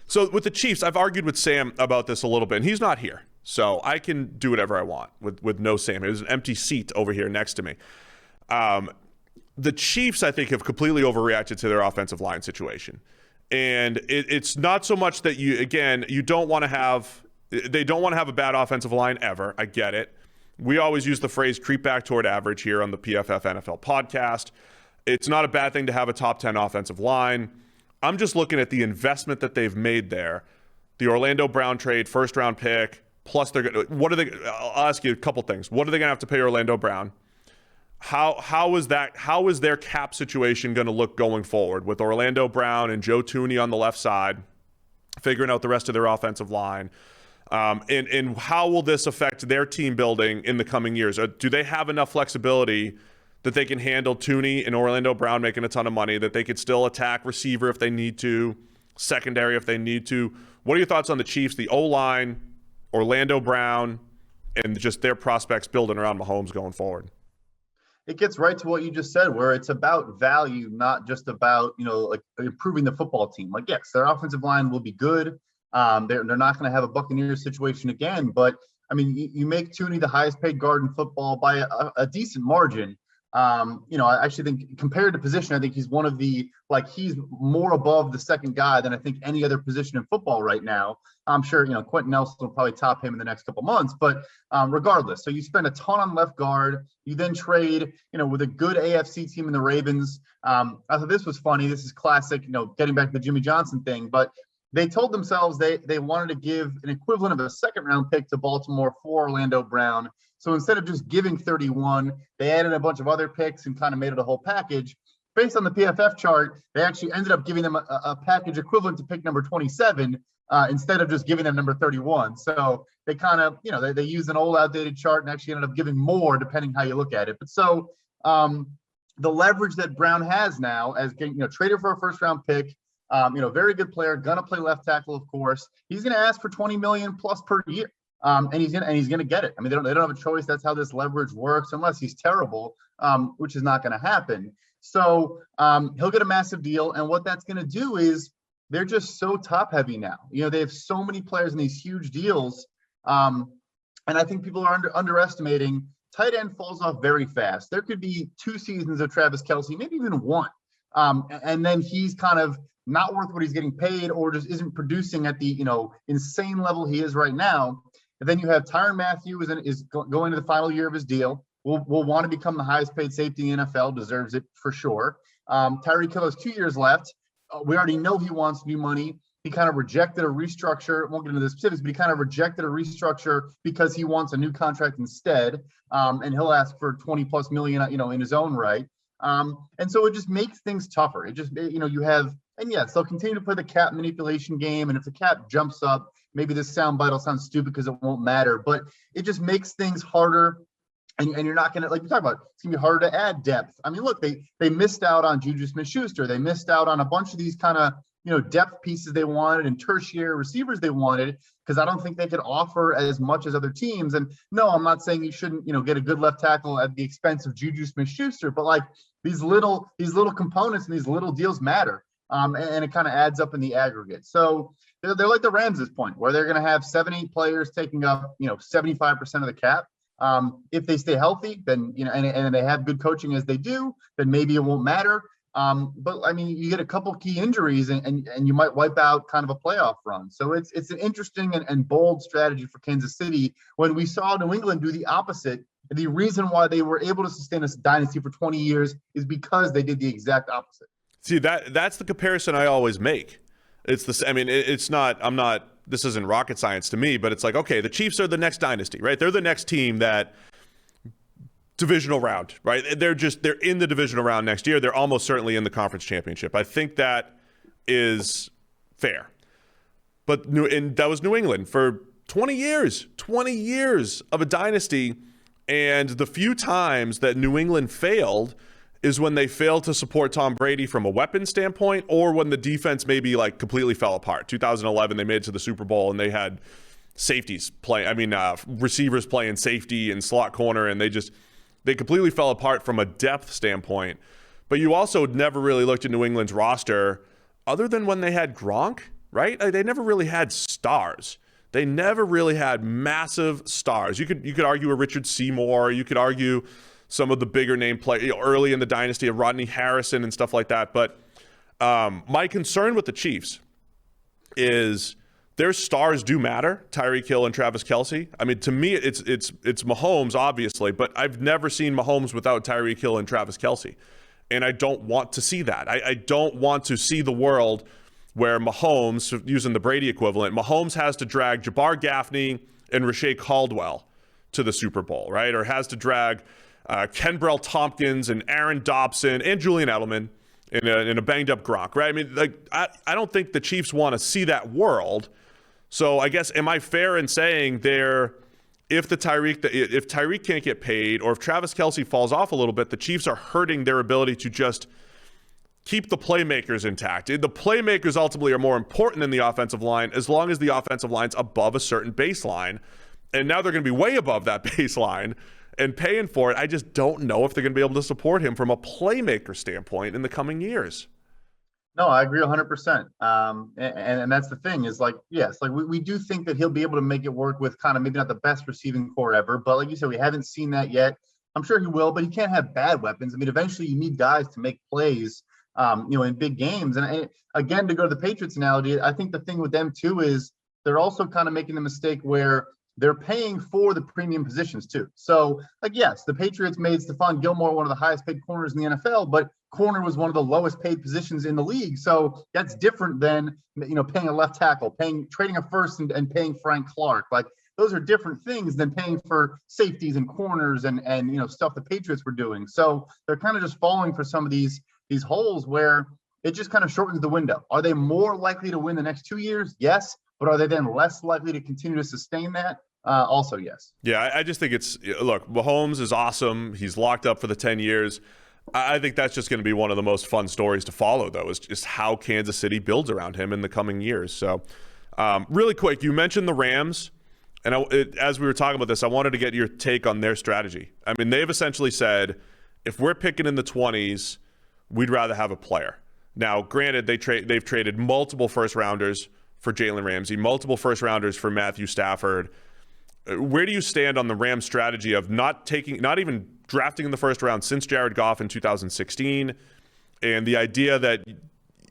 So with the Chiefs, I've argued with Sam about this a little bit, and he's not here. So I can do whatever I want with no Sam. There's an empty seat over here next to me. The Chiefs, I think, have completely overreacted to their offensive line situation. And it's not so much that they don't want to have a bad offensive line ever. I get it. We always use the phrase creep back toward average here on the PFF NFL podcast. It's not a bad thing to have a top 10 offensive line. I'm just looking at the investment that they've made there. The Orlando Brown trade, first round pick, plus I'll ask you a couple things. What are they going to have to pay Orlando Brown? How is their cap situation going to look going forward with Orlando Brown and Joe Thuney on the left side, figuring out the rest of their offensive line? And how will this affect their team building in the coming years? Do they have enough flexibility that they can handle Thuney and Orlando Brown making a ton of money, that they could still attack receiver if they need to, secondary if they need to? What are your thoughts on the Chiefs, the O-line, Orlando Brown, and just their prospects building around Mahomes going forward? It gets right to what you just said, where it's about value, not just about, like improving the football team. Like, yes, their offensive line will be good. They're not going to have a Buccaneers situation again, but I mean, you make Thuney the highest paid guard in football by a decent margin. I actually think compared to position, I think he's one of he's more above the second guy than I think any other position in football right now. I'm sure, Quentin Nelson will probably top him in the next couple months, but regardless, so you spend a ton on left guard, you then trade, with a good AFC team in the Ravens. I thought this was funny. This is classic, getting back to the Jimmy Johnson thing, but they told themselves they wanted to give an equivalent of a second round pick to Baltimore for Orlando Brown. So instead of just giving 31, they added a bunch of other picks and kind of made it a whole package. Based on the PFF chart, they actually ended up giving them a package equivalent to pick number 27 instead of just giving them number 31. So they kind of, they used an old outdated chart and actually ended up giving more depending how you look at it. But so the leverage that Brown has now as getting, traded for a first round pick, very good player, gonna play left tackle, of course. He's gonna ask for $20 million plus per year. And he's gonna get it. I mean, they don't have a choice. That's how this leverage works, unless he's terrible, which is not going to happen. So he'll get a massive deal, and what that's going to do is they're just so top heavy now. They have so many players in these huge deals, and I think people are underestimating. Tight end falls off very fast. There could be 2 seasons of Travis Kelce, maybe even 1, and then he's kind of not worth what he's getting paid, or just isn't producing at the insane level he is right now. And then you have Tyrann Mathieu is going to the final year of his deal. Will want to become the highest paid safety in the NFL, deserves it for sure. Tyreek Hill has 2 years left. We already know he wants new money. He kind of rejected a restructure. Won't get into the specifics, but he kind of rejected a restructure because he wants a new contract instead. And he'll ask for 20 plus million, in his own right. And so it just makes things tougher. It just, you have, and yes, they'll continue to play the cap manipulation game. And if the cap jumps up, maybe this soundbite will sound stupid because it won't matter, but it just makes things harder. And you're not going to, like we talked about, it's going to be harder to add depth. I mean, look, they missed out on Juju Smith-Schuster. They missed out on a bunch of these kind of, depth pieces they wanted and tertiary receivers they wanted, because I don't think they could offer as much as other teams. And no, I'm not saying you shouldn't, get a good left tackle at the expense of Juju Smith-Schuster, but like these little components and these little deals matter. And it kind of adds up in the aggregate. So they're like the Rams at this point, where they're going to have 7-8 players taking up, 75% of the cap. If they stay healthy, then, and they have good coaching as they do, then maybe it won't matter. But I mean, you get a couple key injuries and you might wipe out kind of a playoff run. So it's an interesting and bold strategy for Kansas City when we saw New England do the opposite. And the reason why they were able to sustain this dynasty for 20 years is because they did the exact opposite. See, that's the comparison I always make. It's the. I mean, it's not. I'm not. This isn't rocket science to me, but it's like, okay, the Chiefs are the next dynasty, right? They're the next team that divisional round, right? They're in the divisional round next year. They're almost certainly in the conference championship. I think that is fair. But that was New England for 20 years of a dynasty. And the few times that New England failed is when they failed to support Tom Brady from a weapon standpoint, or when the defense maybe like completely fell apart. 2011, they made it to the Super Bowl and they had safeties receivers playing safety and slot corner, and they completely fell apart from a depth standpoint. But you also never really looked at New England's roster other than when they had Gronk, right? They never really had stars. They never really had massive stars. You could argue a Richard Seymour. You could argue some of the bigger name players early in the dynasty of Rodney Harrison and stuff like that. But my concern with the Chiefs is their stars do matter, Tyreek Hill and Travis Kelce. I mean, to me, it's Mahomes, obviously, but I've never seen Mahomes without Tyreek Hill and Travis Kelce. And I don't want to see that. I don't want to see the world where Mahomes, using the Brady equivalent, Mahomes has to drag Jabbar Gaffney and Rashae Caldwell to the Super Bowl, right? Or has to drag Kenbrell Tompkins and Aaron Dobson and Julian Edelman in a banged up Gronk, right? I mean, like I don't think the Chiefs want to see that world. So I guess, am I fair in saying if Tyreek can't get paid, or if Travis Kelce falls off a little bit, the Chiefs are hurting their ability to just keep the playmakers intact? The playmakers ultimately are more important than the offensive line, as long as the offensive line's above a certain baseline. And now they're going to be way above that baseline and paying for it. I just don't know if they're going to be able to support him from a playmaker standpoint in the coming years. No, I agree 100%. And that's the thing is, like, yes, like we do think that he'll be able to make it work with kind of maybe not the best receiving core ever, but like you said, we haven't seen that yet. I'm sure he will, but he can't have bad weapons. I mean, eventually you need guys to make plays, in big games. And again, to go to the Patriots analogy, I think the thing with them too is they're also kind of making the mistake where they're paying for the premium positions too. So, like, yes, the Patriots made Stephon Gilmore one of the highest paid corners in the NFL, but corner was one of the lowest paid positions in the league. So that's different than, paying a left tackle, trading a first and paying Frank Clark. Like, those are different things than paying for safeties and corners and stuff the Patriots were doing. So they're kind of just falling for some of these holes where it just kind of shortens the window. Are they more likely to win the next 2 years? Yes. But are they then less likely to continue to sustain that? Also, yes. Yeah, I just think look, Mahomes is awesome. He's locked up for the 10 years. I think that's just going to be one of the most fun stories to follow, though, is just how Kansas City builds around him in the coming years. So really quick, you mentioned the Rams. And as we were talking about this, I wanted to get your take on their strategy. I mean, they've essentially said, if we're picking in the 20s, we'd rather have a player. Now, granted, they've traded multiple first-rounders for Jalen Ramsey, multiple first-rounders for Matthew Stafford. Where do you stand on the Rams strategy of not even drafting in the first round since Jared Goff in 2016, and the idea that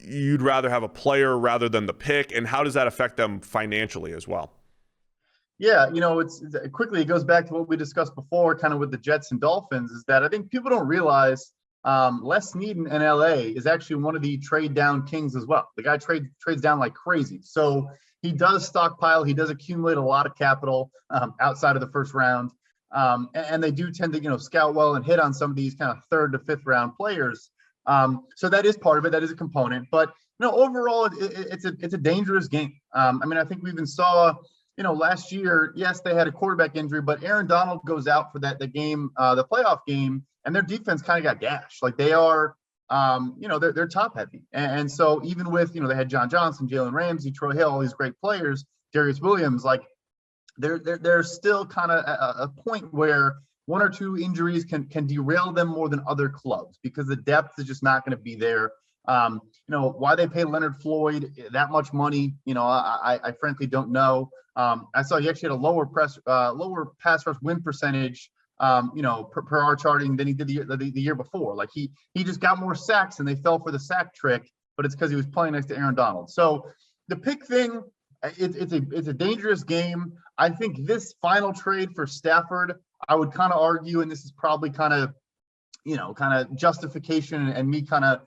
you'd rather have a player rather than the pick, and how does that affect them financially as well? Yeah, it goes back to what we discussed before, kind of with the Jets and Dolphins, is that I think people don't realize Les Snead in LA is actually one of the trade down kings as well. The guy trades down like crazy. So he does stockpile. He does accumulate a lot of capital outside of the first round. And they do tend to, scout well and hit on some of these kind of third to fifth round players. So that is part of it. That is a component. But, overall, it's a dangerous game. I mean, I think we even saw, last year, yes, they had a quarterback injury, but Aaron Donald goes out for the game, the playoff game, and their defense kind of got gashed. Like, they are, they're top heavy. And so even with, they had John Johnson, Jalen Ramsey, Troy Hill, all these great players, Darius Williams, like they're still kind of a point where one or two injuries can derail them more than other clubs because the depth is just not going to be there. Why they pay Leonard Floyd that much money, I frankly don't know. I saw he actually had a lower pass rush win percentage per our charting than he did the year before. Like he just got more sacks and they fell for the sack trick, but it's because he was playing next to Aaron Donald. So the pick thing, it's a dangerous game. I think this final trade for Stafford, I would kind of argue, and this is probably kind of justification and me kind of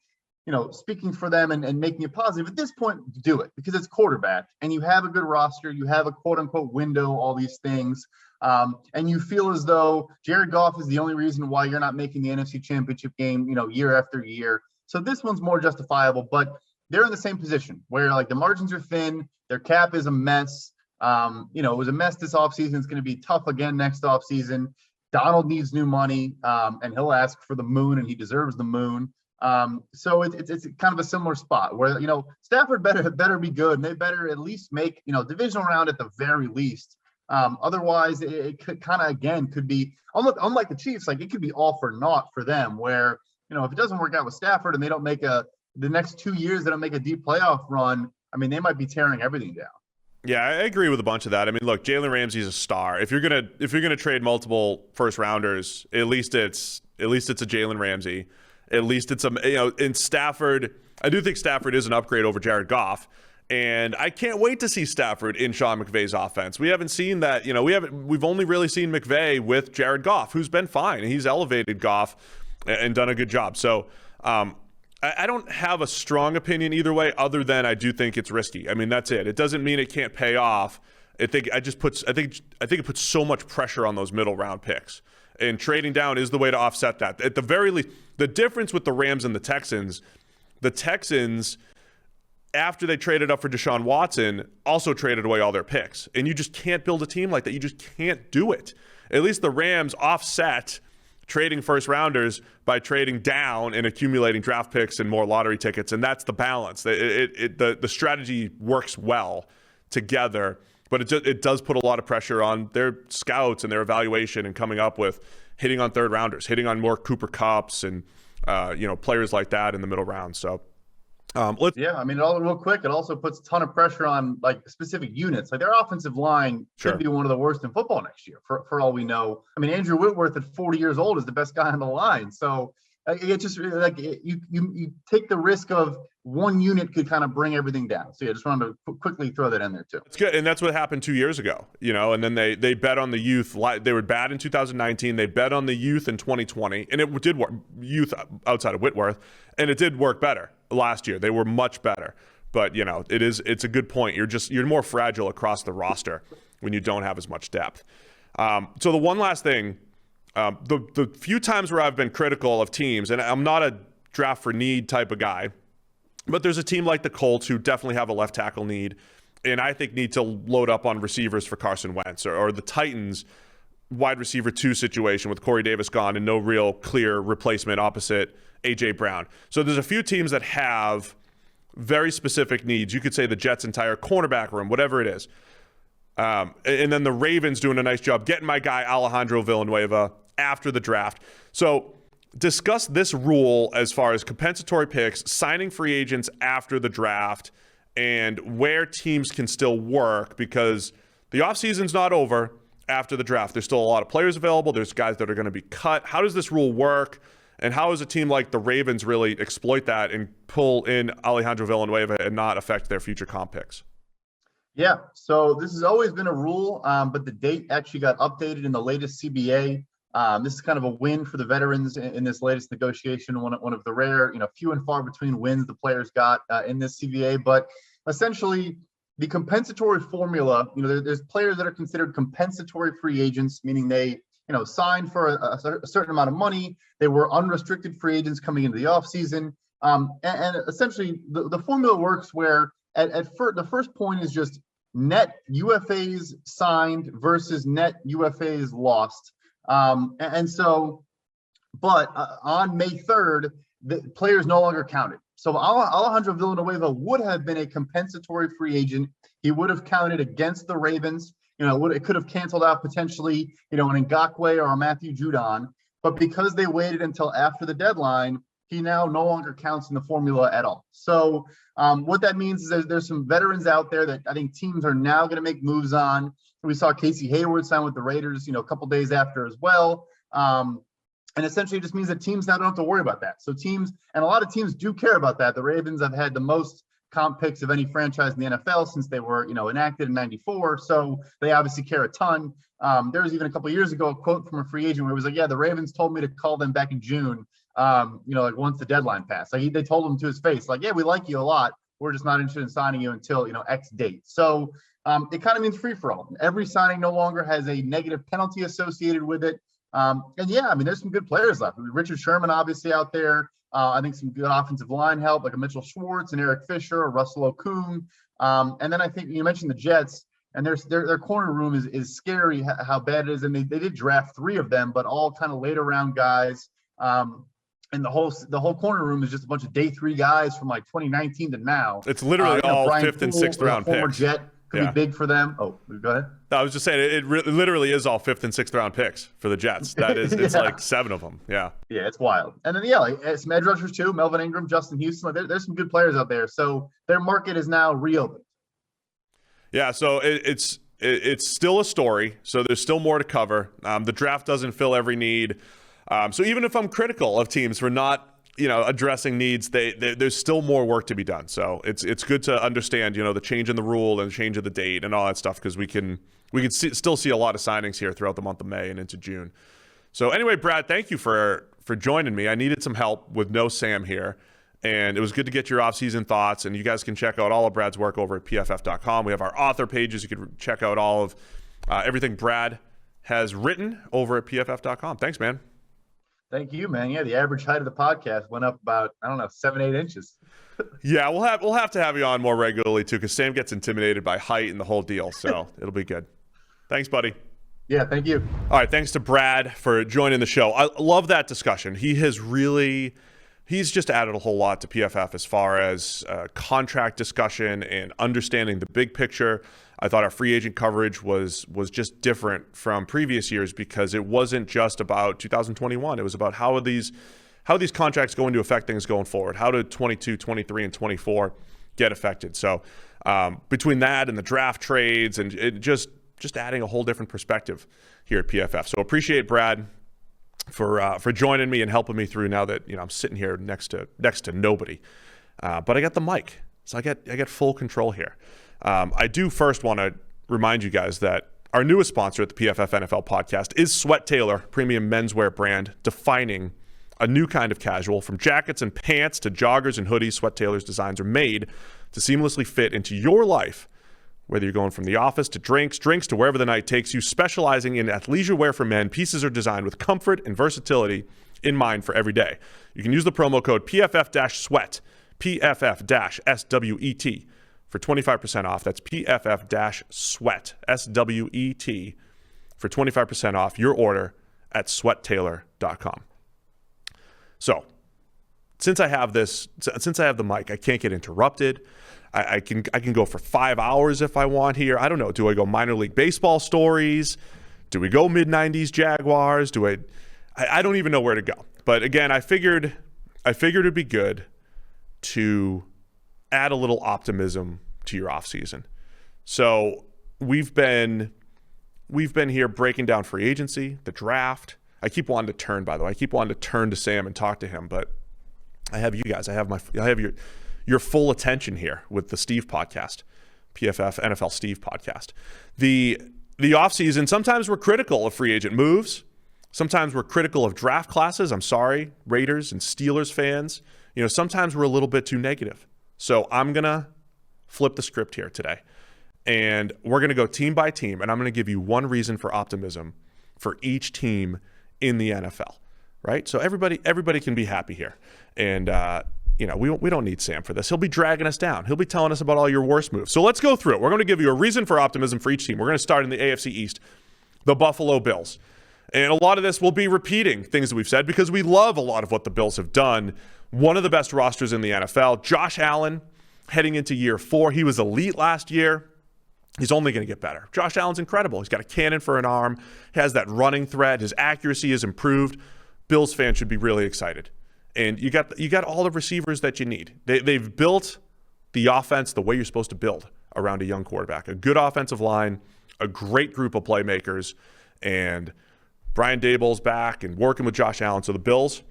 speaking for them and making it positive. At this point, do it because it's quarterback and you have a good roster. You have a quote unquote window, all these things. And you feel as though Jared Goff is the only reason why you're not making the NFC Championship game, year after year. So this one's more justifiable, but they're in the same position where like the margins are thin. Their cap is a mess. It was a mess this offseason. It's going to be tough again next offseason. Donald needs new money, and he'll ask for the moon, and he deserves the moon. So it's kind of a similar spot where, Stafford better be good, and they better at least make, divisional round at the very least. Otherwise, it could kind of, again, could be, unlike the Chiefs, like it could be all for naught for them where, if it doesn't work out with Stafford and they don't make the next 2 years, they don't make a deep playoff run, I mean, they might be tearing everything down. Yeah, I agree with a bunch of that. I mean, look, Jalen Ramsey's a star. If you're gonna trade multiple first rounders, at least it's a Jalen Ramsey. At least it's in Stafford. I do think Stafford is an upgrade over Jared Goff, and I can't wait to see Stafford in Sean McVay's offense. We haven't seen that. We've only really seen McVay with Jared Goff, who's been fine. He's elevated Goff and done a good job. So I don't have a strong opinion either way, other than I do think it's risky. I mean, that's it. It doesn't mean it can't pay off. I think it puts so much pressure on those middle round picks, and trading down is the way to offset that. At the very least, the difference with the Rams and the Texans, after they traded up for Deshaun Watson, also traded away all their picks, and you just can't build a team like that. You just can't do it. At least the Rams offset trading first rounders by trading down and accumulating draft picks and more lottery tickets, and that's the balance. The strategy works well together, but it does put a lot of pressure on their scouts and their evaluation and coming up with hitting on third rounders, hitting on more Cooper Kupps and players like that in the middle round. So real quick, it also puts a ton of pressure on like specific units. Like their offensive line could be one of the worst in football next year, for all we know. I mean, Andrew Whitworth at 40 years old is the best guy on the line. So it just like you take the risk of one unit could kind of bring everything down. So yeah, just wanted to quickly throw that in there too. It's good, and that's what happened 2 years ago. And then they bet on the youth. They were bad in 2019. They bet on the youth in 2020, and it did work. Youth outside of Whitworth, and it did work better last year. They were much better. But it's a good point. You're more fragile across the roster when you don't have as much depth. So the one last thing. The few times where I've been critical of teams, and I'm not a draft for need type of guy, but there's a team like the Colts who definitely have a left tackle need, and I think need to load up on receivers for Carson Wentz, or the Titans wide receiver 2 situation with Corey Davis gone and no real clear replacement opposite A.J. Brown. So there's a few teams that have very specific needs. You could say the Jets' entire cornerback room, whatever it is. And then the Ravens doing a nice job getting my guy Alejandro Villanueva after the draft. So discuss this rule as far as compensatory picks, signing free agents after the draft, and where teams can still work, because the offseason's not over after the draft. There's still a lot of players available. There's guys that are going to be cut. How does this rule work? And how does a team like the Ravens really exploit that and pull in Alejandro Villanueva and not affect their future comp picks? Yeah, so this has always been a rule, but the date actually got updated in the latest CBA. This is kind of a win for the veterans in this latest negotiation, one of the rare, few and far between wins the players got in this CBA. But essentially, the compensatory formula, there's players that are considered compensatory free agents, meaning they, signed for a certain amount of money. They were unrestricted free agents coming into the offseason. And essentially, the formula works where the first point is just net UFAs signed versus net UFAs lost. On May 3rd, the players no longer counted. So Alejandro Villanueva would have been a compensatory free agent. He would have counted against the Ravens. It could have canceled out potentially, an Ngakoue or a Matthew Judon. But because they waited until after the deadline, he now no longer counts in the formula at all. So what that means is there's some veterans out there that I think teams are now going to make moves on. We saw Casey Hayward sign with the Raiders, a couple days after as well. And essentially it just means that teams now don't have to worry about that. So teams, and a lot of teams do care about that. The Ravens have had the most comp picks of any franchise in the NFL since they were, enacted in '94. So they obviously care a ton. There was even a couple of years ago a quote from a free agent where it was like, yeah, the Ravens told me to call them back in June like once the deadline passed. Like they told him to his face, like, yeah, we like you a lot. We're just not interested in signing you until, X date. So it kind of means free for all. Every signing no longer has a negative penalty associated with it. And yeah, I mean, there's some good players left. Richard Sherman, obviously, out there. I think some good offensive line help, like a Mitchell Schwartz and Eric Fisher or Russell Okung. And then I think you mentioned the Jets, and their corner room is scary how bad it is. And they did draft 3 of them, but all kind of later round guys. And the whole corner room is just a bunch of day 3 guys from like 2019 to now. It's literally all Brian 5th and Poole, 6th round former picks. Jet could be big for them. Oh, go ahead. I was just saying it literally is all 5th and 6th round picks for the Jets. That is, it's like 7 of them. Yeah. Yeah, it's wild. And then like some edge rushers too. Melvin Ingram, Justin Houston. Like, there's some good players out there. So their market is now reopened. Yeah. So it's still a story. So there's still more to cover. The draft doesn't fill every need. So even if I'm critical of teams for not, addressing needs, there's still more work to be done. So it's good to understand, the change in the rule and the change of the date and all that stuff, because we can still see a lot of signings here throughout the month of May and into June. So anyway, Brad, thank you for joining me. I needed some help with no Sam here, and it was good to get your off-season thoughts. And you guys can check out all of Brad's work over at pff.com. We have our author pages. You can check out all of everything Brad has written over at pff.com. Thanks, man. Thank you, man. Yeah, the average height of the podcast went up about, 7-8 inches. Yeah, we'll have to have you on more regularly too, because Sam gets intimidated by height and the whole deal. So it'll be good. Thanks, buddy. Yeah, thank you. All right, thanks to Brad for joining the show. I love that discussion. He's just added a whole lot to PFF as far as contract discussion and understanding the big picture. I thought our free agent coverage was just different from previous years, because it wasn't just about 2021. It was about how are these contracts going to affect things going forward? How do 22, 23, and 24 get affected? So between that and the draft trades and it just adding a whole different perspective here at PFF. So appreciate Brad for joining me and helping me through, now that I'm sitting here next to nobody, but I got the mic, so I get full control here. I do first want to remind you guys that our newest sponsor at the PFF NFL podcast is Sweat Tailor, premium menswear brand defining a new kind of casual. From jackets and pants to joggers and hoodies, Sweat Tailor's designs are made to seamlessly fit into your life. Whether you're going from the office to drinks to wherever the night takes you, specializing in athleisure wear for men, pieces are designed with comfort and versatility in mind for every day. You can use the promo code PFF-SWEAT, PFF-SWET, for 25% off. That's PFF-SWEAT, SWET, for 25% off your order at sweattailor.com. So, since I have the mic, I can't get interrupted. I can go for 5 hours if I want here. I don't know. Do I go minor league baseball stories? Do we go mid-90s Jaguars? I don't even know where to go. But again, I figured it'd be good to add a little optimism to your offseason. So we've been here breaking down free agency, the draft. I keep wanting to turn, by the way. I keep wanting to turn to Sam and talk to him, but I have you guys. I have your full attention here with the Steve podcast, PFF NFL Steve podcast. The offseason, sometimes we're critical of free agent moves. Sometimes we're critical of draft classes. I'm sorry, Raiders and Steelers fans. Sometimes we're a little bit too negative. So I'm going to flip the script here today. And we're going to go team by team. And I'm going to give you one reason for optimism for each team in the NFL, right? So everybody can be happy here. And, we don't need Sam for this. He'll be dragging us down. He'll be telling us about all your worst moves. So let's go through it. We're going to give you a reason for optimism for each team. We're going to start in the AFC East, the Buffalo Bills. And a lot of this will be repeating things that we've said, because we love a lot of what the Bills have done. One of the best rosters in the NFL. Josh Allen heading into year 4. He was elite last year. He's only going to get better. Josh Allen's incredible. He's got a cannon for an arm. He has that running threat. His accuracy is improved. Bills fans should be really excited. And you got all the receivers that you need. They've built the offense the way you're supposed to build around a young quarterback. A good offensive line, a great group of playmakers, and Brian Daboll's back and working with Josh Allen. So the Bills,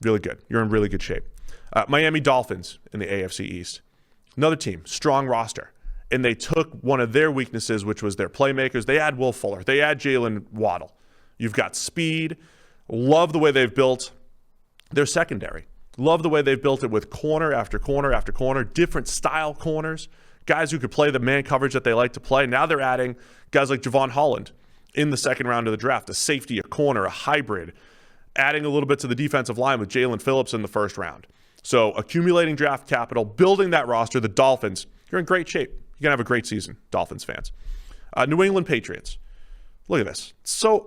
really good. You're in really good shape. Miami Dolphins in the AFC East. Another team, strong roster. And they took one of their weaknesses, which was their playmakers. They add Will Fuller. They add Jalen Waddle. You've got speed. Love the way they've built Their secondary. Love the way they've built it with corner after corner after corner, different style corners, guys who could play the man coverage that they like to play. Now they're adding guys like Javon Holland in the second round of the draft, a safety, a corner, a hybrid, adding a little bit to the defensive line with Jalen Phillips in the first round. So accumulating draft capital, building that roster, the Dolphins, you're in great shape. You're going to have a great season, Dolphins fans. New England Patriots. Look at this. So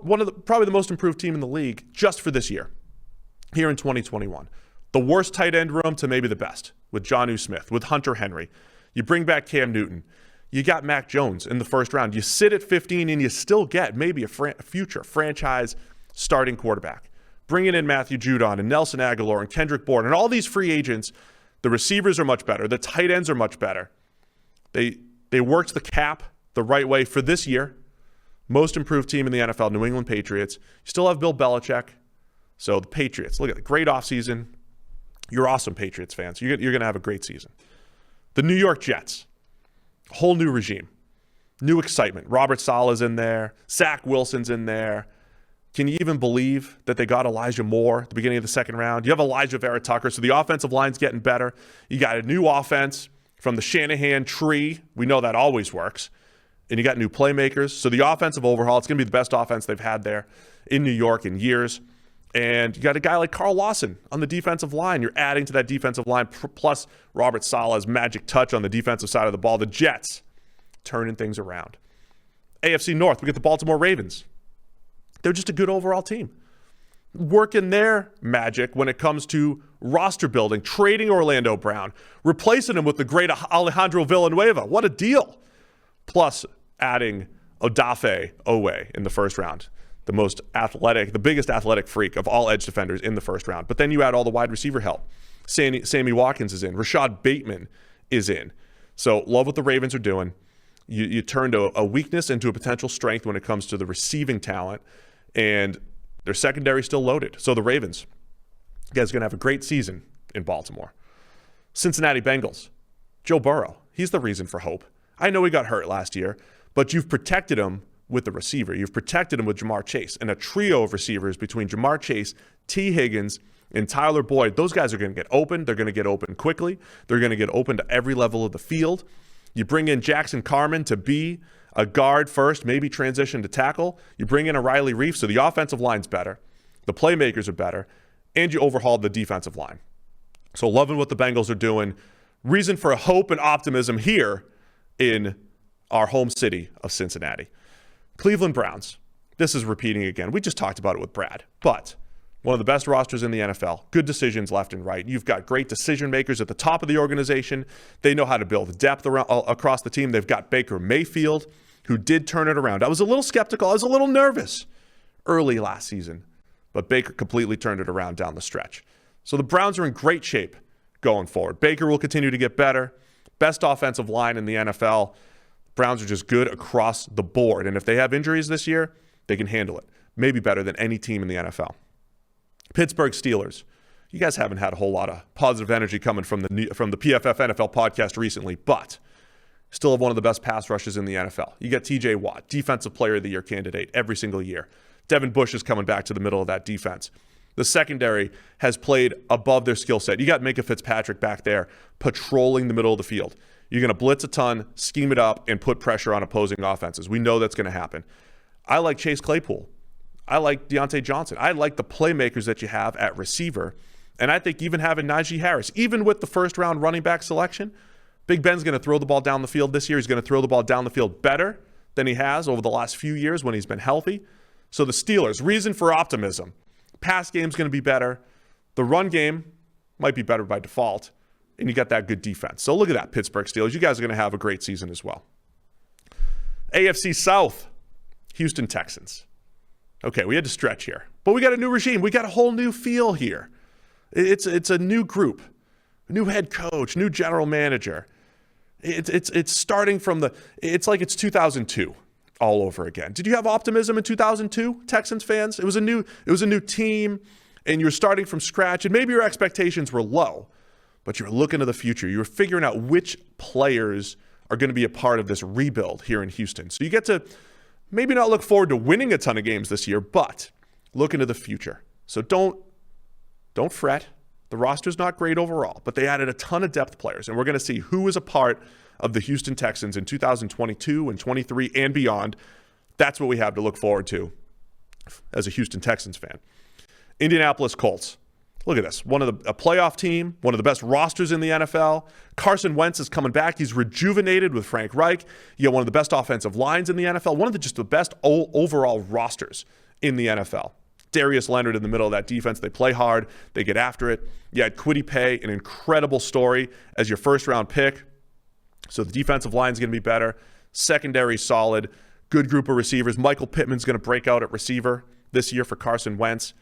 probably the most improved team in the league just for this year, here in 2021. The worst tight end room to maybe the best with Jonnu Smith, with Hunter Henry. You bring back Cam Newton. You got Mac Jones in the first round. You sit at 15 and you still get maybe a future franchise starting quarterback. Bringing in Matthew Judon and Nelson Aguilar and Kendrick Bourne and all these free agents. The receivers are much better. The tight ends are much better. They worked the cap the right way for this year. Most improved team in the NFL, New England Patriots. You still have Bill Belichick. So the Patriots, look at the great offseason. You're awesome, Patriots fans. You're going to have a great season. The New York Jets, whole new regime, new excitement. Robert Saleh's in there. Zach Wilson's in there. Can you even believe that they got Elijah Moore at the beginning of the second round? You have Elijah Vera Tucker, so the offensive line's getting better. You got a new offense from the Shanahan tree. We know that always works. And you got new playmakers. So the offensive overhaul, it's going to be the best offense they've had there in New York in years. And you got a guy like Carl Lawson on the defensive line. You're adding to that defensive line, plus Robert Saleh's magic touch on the defensive side of the ball. The Jets turning things around. AFC North, we get the Baltimore Ravens. They're just a good overall team. Working their magic when it comes to roster building, trading Orlando Brown, replacing him with the great Alejandro Villanueva. What a deal. Plus adding Odafe Owe in the first round. The most athletic, the biggest athletic freak of all edge defenders in the first round. But then you add all the wide receiver help. Sammy Watkins is in. Rashad Bateman is in. So love what the Ravens are doing. You turned a weakness into a potential strength when it comes to the receiving talent. And their secondary still loaded. So the Ravens, you guys are going to have a great season in Baltimore. Cincinnati Bengals. Joe Burrow, he's the reason for hope. I know he got hurt last year, but you've protected him with the receiver. You've protected him with Jamar Chase and a trio of receivers between Jamar Chase, T. Higgins, and Tyler Boyd. Those guys are going to get open. They're going to get open quickly. They're going to get open to every level of the field. You bring in Jackson Carman to be a guard first, maybe transition to tackle. You bring in a Riley Reef, so the offensive line's better. The playmakers are better. And you overhauled the defensive line. So loving what the Bengals are doing. Reason for hope and optimism here in our home city of Cincinnati. Cleveland Browns. This is repeating again. We just talked about it with Brad. But one of the best rosters in the NFL. Good decisions left and right. You've got great decision makers at the top of the organization. They know how to build depth across the team. They've got Baker Mayfield, who did turn it around. I was a little skeptical. I was a little nervous early last season. But Baker completely turned it around down the stretch. So the Browns are in great shape going forward. Baker will continue to get better. Best offensive line in the NFL. Browns are just good across the board. And if they have injuries this year, they can handle it. Maybe better than any team in the NFL. Pittsburgh Steelers. You guys haven't had a whole lot of positive energy coming from the PFF NFL podcast recently, but still have one of the best pass rushes in the NFL. You got TJ Watt, Defensive Player of the Year candidate every single year. Devin Bush is coming back to the middle of that defense. The secondary has played above their skill set. You got Minka Fitzpatrick back there patrolling the middle of the field. You're going to blitz a ton, scheme it up, and put pressure on opposing offenses. We know that's going to happen. I like Chase Claypool. I like Deontay Johnson. I like the playmakers that you have at receiver. And I think even having Najee Harris, even with the first-round running back selection, Big Ben's going to throw the ball down the field this year. He's going to throw the ball down the field better than he has over the last few years when he's been healthy. So the Steelers, reason for optimism. Pass game's going to be better. The run game might be better by default. And you got that good defense. So look at that, Pittsburgh Steelers. You guys are going to have a great season as well. AFC South, Houston Texans. Okay, we had to stretch here. But we got a new regime. We got a whole new feel here. It's a new group, new head coach, new general manager. It's starting from it's like it's 2002 all over again. Did you have optimism in 2002, Texans fans? It was a new team, and you're starting from scratch, and maybe your expectations were low, but you're looking to the future. You're figuring out which players are going to be a part of this rebuild here in Houston. So you get to maybe not look forward to winning a ton of games this year, but look into the future. So don't Don't fret. The roster's not great overall, but they added a ton of depth players, and we're going to see who is a part of the Houston Texans in 2022 and 23 and beyond. That's what we have to look forward to as a Houston Texans fan. Indianapolis Colts. Look at this. A playoff team, one of the best rosters in the NFL. Carson Wentz is coming back. He's rejuvenated with Frank Reich. You got one of the best offensive lines in the NFL. One of the best overall rosters in the NFL. Darius Leonard in the middle of that defense. They play hard. They get after it. You had Kwity Paye, an incredible story as your first-round pick. So the defensive line is going to be better. Secondary solid. Good group of receivers. Michael Pittman's going to break out at receiver this year for Carson Wentz.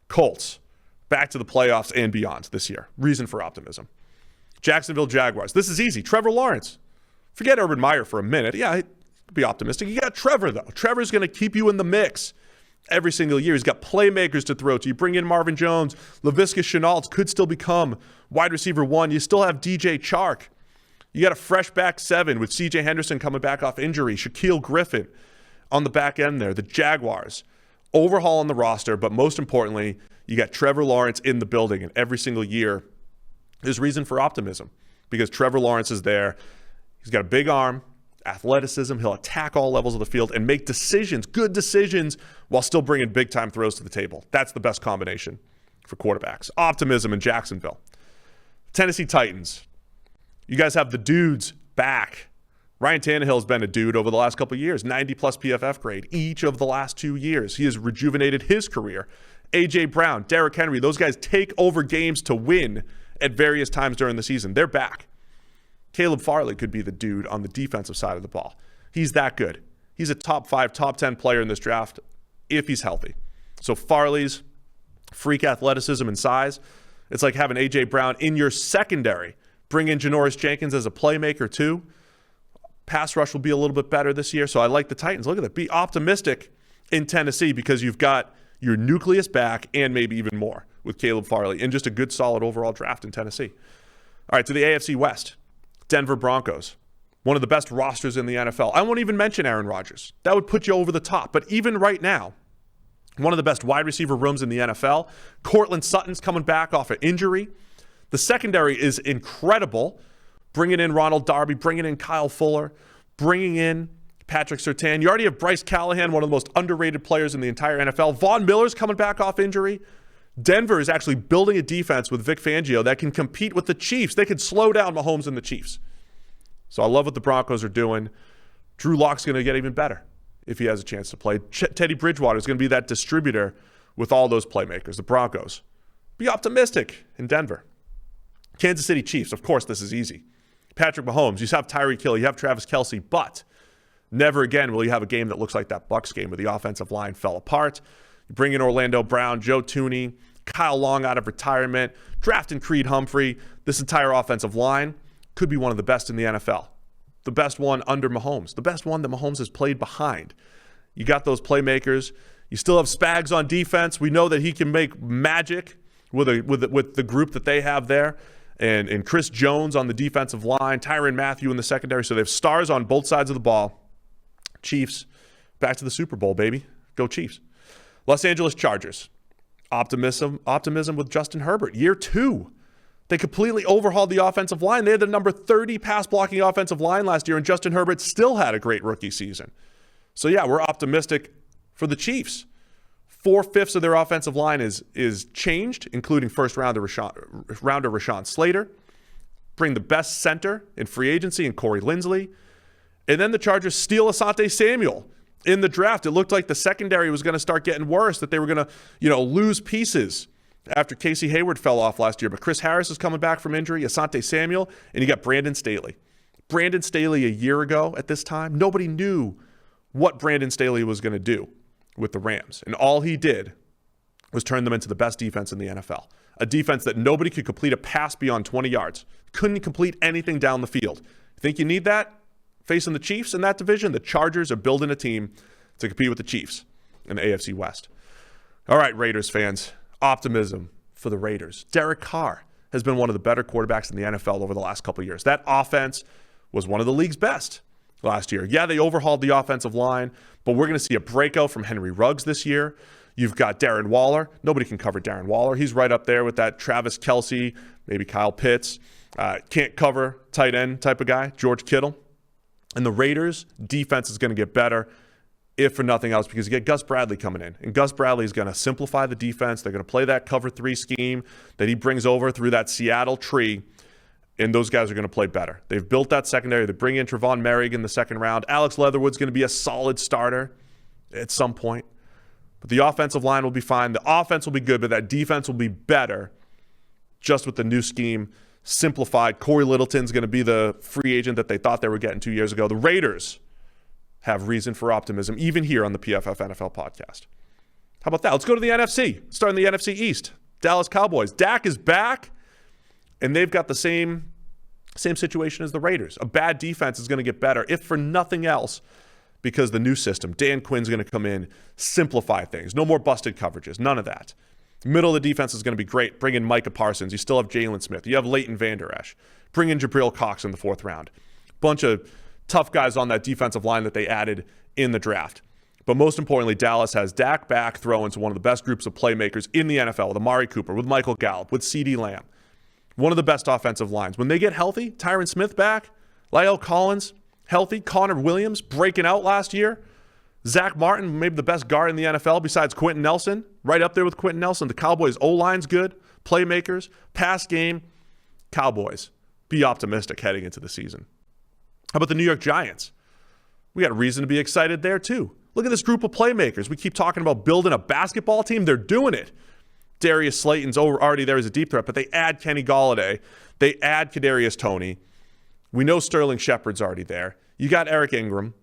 Colts, back to the playoffs and beyond this year. Reason for optimism. Jacksonville Jaguars. This is easy. Trevor Lawrence. Forget Urban Meyer for a minute. Yeah, be optimistic. You got Trevor, though. Trevor's going to keep you in the mix every single year. He's got playmakers to throw to. You bring in Marvin Jones. Laviska Shenault could still become wide receiver 1. You still have DJ Chark. You got a fresh back 7 with CJ Henderson coming back off injury. Shaquille Griffin on the back end there. The Jaguars. Overhaul on the roster, but most importantly, you got Trevor Lawrence in the building, and every single year there's reason for optimism because Trevor Lawrence is there. He's got a big arm, athleticism. He'll attack all levels of the field and make decisions, good decisions, while still bringing big-time throws to the table. That's the best combination for quarterbacks. Optimism in Jacksonville. Tennessee Titans. You guys have the dudes back. Ryan Tannehill's been a dude over the last couple of years, 90-plus PFF grade each of the last 2 years. He has rejuvenated his career. A.J. Brown, Derrick Henry, those guys take over games to win at various times during the season. They're back. Caleb Farley could be the dude on the defensive side of the ball. He's that good. He's a top 5, top 10 player in this draft if he's healthy. So Farley's freak athleticism and size, it's like having A.J. Brown in your secondary. Bring in Janoris Jenkins as a playmaker too. Pass rush will be a little bit better this year. So I like the Titans. Look at that. Be optimistic in Tennessee because you've got your nucleus back and maybe even more with Caleb Farley and just a good, solid overall draft in Tennessee. All right, to the AFC West. Denver Broncos. One of the best rosters in the NFL. I won't even mention Aaron Rodgers. That would put you over the top. But even right now, one of the best wide receiver rooms in the NFL. Cortland Sutton's coming back off an injury. The secondary is incredible. Bringing in Ronald Darby, bringing in Kyle Fuller, bringing in Patrick Surtain. You already have Bryce Callahan, one of the most underrated players in the entire NFL. Von Miller's coming back off injury. Denver is actually building a defense with Vic Fangio that can compete with the Chiefs. They could slow down Mahomes and the Chiefs. So I love what the Broncos are doing. Drew Lock's going to get even better if he has a chance to play. Teddy Bridgewater is going to be that distributor with all those playmakers. The Broncos. Be optimistic in Denver. Kansas City Chiefs. Of course, this is easy. Patrick Mahomes, you have Tyreek Hill, you have Travis Kelce, but never again will you have a game that looks like that Bucs game where the offensive line fell apart. You bring in Orlando Brown, Joe Thuney, Kyle Long out of retirement, drafting Creed Humphrey. This entire offensive line could be one of the best in the NFL. The best one under Mahomes, the best one that Mahomes has played behind. You got those playmakers. You still have Spags on defense. We know that he can make magic with the group that they have there. And Chris Jones on the defensive line, Tyrann Mathieu in the secondary. So they have stars on both sides of the ball. Chiefs, back to the Super Bowl, baby. Go Chiefs. Los Angeles Chargers. Optimism with Justin Herbert. Year 2. They completely overhauled the offensive line. They had the number 30 pass-blocking offensive line last year, and Justin Herbert still had a great rookie season. So, yeah, we're optimistic for the Chiefs. 4/5 of their offensive line is changed, including first-rounder Rashawn Slater. Bring the best center in free agency in Corey Linsley. And then the Chargers steal Asante Samuel in the draft. It looked like the secondary was going to start getting worse, that they were going to, lose pieces after Casey Hayward fell off last year. But Chris Harris is coming back from injury, Asante Samuel, and you got Brandon Staley. Brandon Staley a year ago at this time, nobody knew what Brandon Staley was going to do with the Rams. And all he did was turn them into the best defense in the NFL. A defense that nobody could complete a pass beyond 20 yards. Couldn't complete anything down the field. Think you need that? Facing the Chiefs in that division, the Chargers are building a team to compete with the Chiefs in the AFC West. All right, Raiders fans. Optimism for the Raiders. Derek Carr has been one of the better quarterbacks in the NFL over the last couple of years. That offense was one of the league's best last year. Yeah, they overhauled the offensive line, but we're going to see a breakout from Henry Ruggs this year. You've got Darren Waller. Nobody can cover Darren Waller. He's right up there with that Travis Kelce, maybe Kyle Pitts. Can't cover tight end type of guy, George Kittle. And the Raiders' defense is going to get better, if for nothing else, because you get Gus Bradley coming in. And Gus Bradley is going to simplify the defense. They're going to play that cover 3 scheme that he brings over through that Seattle tree, and those guys are going to play better. They've built that secondary. They bring in Trevon Merrick in the second round. Alex Leatherwood's going to be a solid starter at some point. But the offensive line will be fine. The offense will be good, but that defense will be better just with the new scheme simplified. Corey Littleton's going to be the free agent that they thought they were getting 2 years ago. The Raiders have reason for optimism, even here on the PFF NFL podcast. How about that? Let's go to the NFC. Starting the NFC East. Dallas Cowboys. Dak is back, and they've got the same situation as the Raiders. A bad defense is going to get better, if for nothing else, because the new system. Dan Quinn's going to come in, simplify things. No more busted coverages. None of that. Middle of the defense is going to be great. Bring in Micah Parsons. You still have Jalen Smith. You have Leighton Vander Esch. Bring in Jabril Cox in the 4th round. Bunch of tough guys on that defensive line that they added in the draft. But most importantly, Dallas has Dak back throwing to one of the best groups of playmakers in the NFL with Amari Cooper, with Michael Gallup, with CeeDee Lamb. One of the best offensive lines. When they get healthy, Tyron Smith back, La'el Collins healthy, Connor Williams breaking out last year, Zach Martin, maybe the best guard in the NFL besides Quentin Nelson, right up there with Quentin Nelson. The Cowboys' O-line's good, playmakers, pass game. Cowboys, be optimistic heading into the season. How about the New York Giants? We got reason to be excited there too. Look at this group of playmakers. We keep talking about building a basketball team. They're doing it. Darius Slayton's already there as a deep threat, but they add Kenny Golladay. They add Kadarius Toney. We know Sterling Shepard's already there. You got Eric Ingram.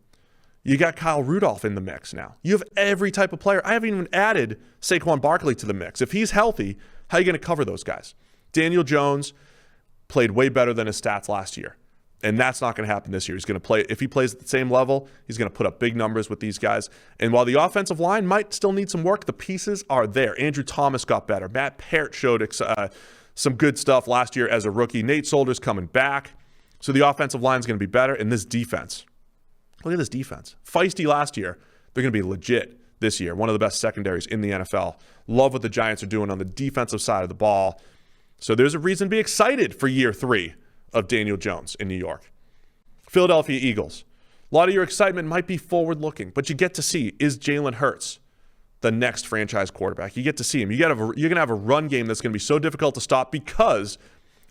You got Kyle Rudolph in the mix now. You have every type of player. I haven't even added Saquon Barkley to the mix. If he's healthy, how are you going to cover those guys? Daniel Jones played way better than his stats last year, and that's not going to happen this year. He's going to play, if he plays at the same level, he's going to put up big numbers with these guys. And while the offensive line might still need some work, the pieces are there. Andrew Thomas got better. Matt Peart showed some good stuff last year as a rookie. Nate Solder's coming back. So the offensive line is going to be better. And this defense, look at this defense. Feisty last year. They're going to be legit this year. One of the best secondaries in the NFL. Love what the Giants are doing on the defensive side of the ball. So there's a reason to be excited for year 3 of Daniel Jones in New York. Philadelphia Eagles. A lot of your excitement might be forward-looking, but you get to see, is Jalen Hurts the next franchise quarterback? You get to see him. You're going to have a run game that's going to be so difficult to stop because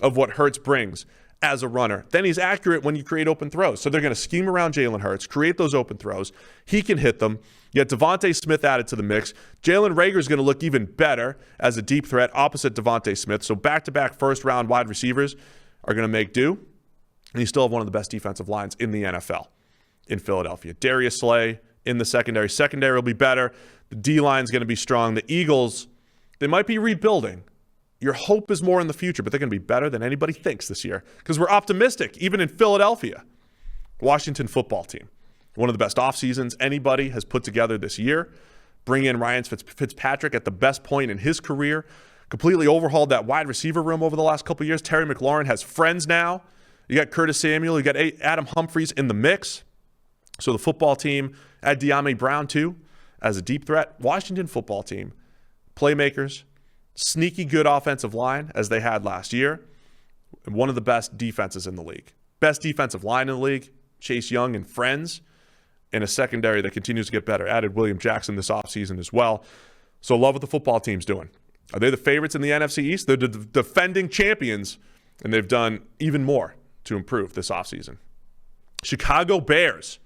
of what Hurts brings as a runner. Then he's accurate when you create open throws. So they're going to scheme around Jalen Hurts, create those open throws. He can hit them. You get Devontae Smith added to the mix. Jalen Reagor is going to look even better as a deep threat opposite Devontae Smith. So back-to-back first-round wide receivers are going to make do. And you still have one of the best defensive lines in the NFL in Philadelphia. Darius Slay in the secondary. Secondary will be better. The D-line is going to be strong. The Eagles, they might be rebuilding. Your hope is more in the future, but they're going to be better than anybody thinks this year because we're optimistic, even in Philadelphia. Washington football team, one of the best off seasons anybody has put together this year. Bring in Ryan Fitzpatrick at the best point in his career. Completely overhauled that wide receiver room over the last couple of years. Terry McLaurin has friends now. You got Curtis Samuel. You got Adam Humphries in the mix. So the football team, add De'Ami Brown too as a deep threat. Washington football team, playmakers, sneaky good offensive line as they had last year. One of the best defenses in the league. Best defensive line in the league, Chase Young and friends. And a secondary that continues to get better. Added William Jackson this offseason as well. So love what the football team's doing. Are they the favorites in the NFC East? They're the defending champions, and they've done even more to improve this offseason. Chicago Bears.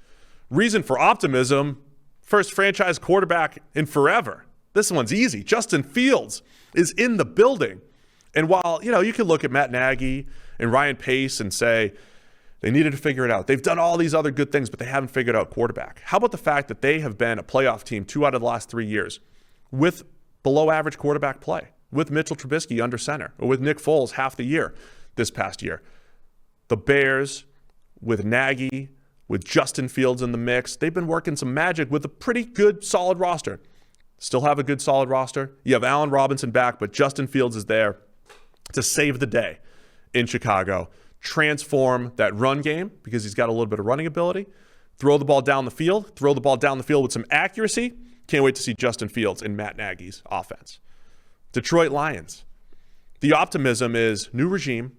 Reason for optimism. First franchise quarterback in forever. This one's easy. Justin Fields is in the building. And while, you can look at Matt Nagy and Ryan Pace and say they needed to figure it out. They've done all these other good things, but they haven't figured out quarterback. How about the fact that they have been a playoff team 2 out of the last 3 years with below average quarterback play, with Mitchell Trubisky under center, or with Nick Foles half the year this past year. The Bears, with Nagy, with Justin Fields in the mix, they've been working some magic with a pretty good, solid roster. Still have a good, solid roster. You have Allen Robinson back, but Justin Fields is there to save the day in Chicago. Transform that run game because he's got a little bit of running ability. Throw the ball down the field with some accuracy. Can't wait to see Justin Fields in Matt Nagy's offense. Detroit Lions. The optimism is new regime.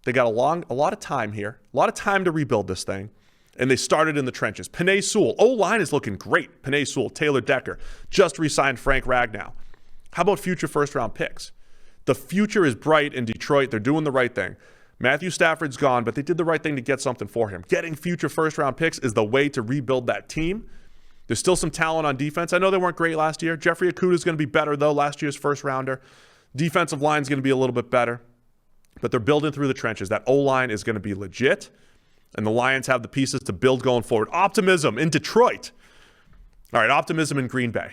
They got a lot of time here, a lot of time to rebuild this thing, and they started in the trenches. Penei Sewell, O-line is looking great. Penei Sewell, Taylor Decker, just re-signed Frank Ragnow. How about future first-round picks? The future is bright in Detroit. They're doing the right thing. Matthew Stafford's gone, but they did the right thing to get something for him. Getting future first-round picks is the way to rebuild that team. There's still some talent on defense. I know they weren't great last year. Jeffrey Okudah is going to be better, though, last year's first-rounder. Defensive line is going to be a little bit better. But they're building through the trenches. That O-line is going to be legit, and the Lions have the pieces to build going forward. Optimism in Detroit. All right, optimism in Green Bay.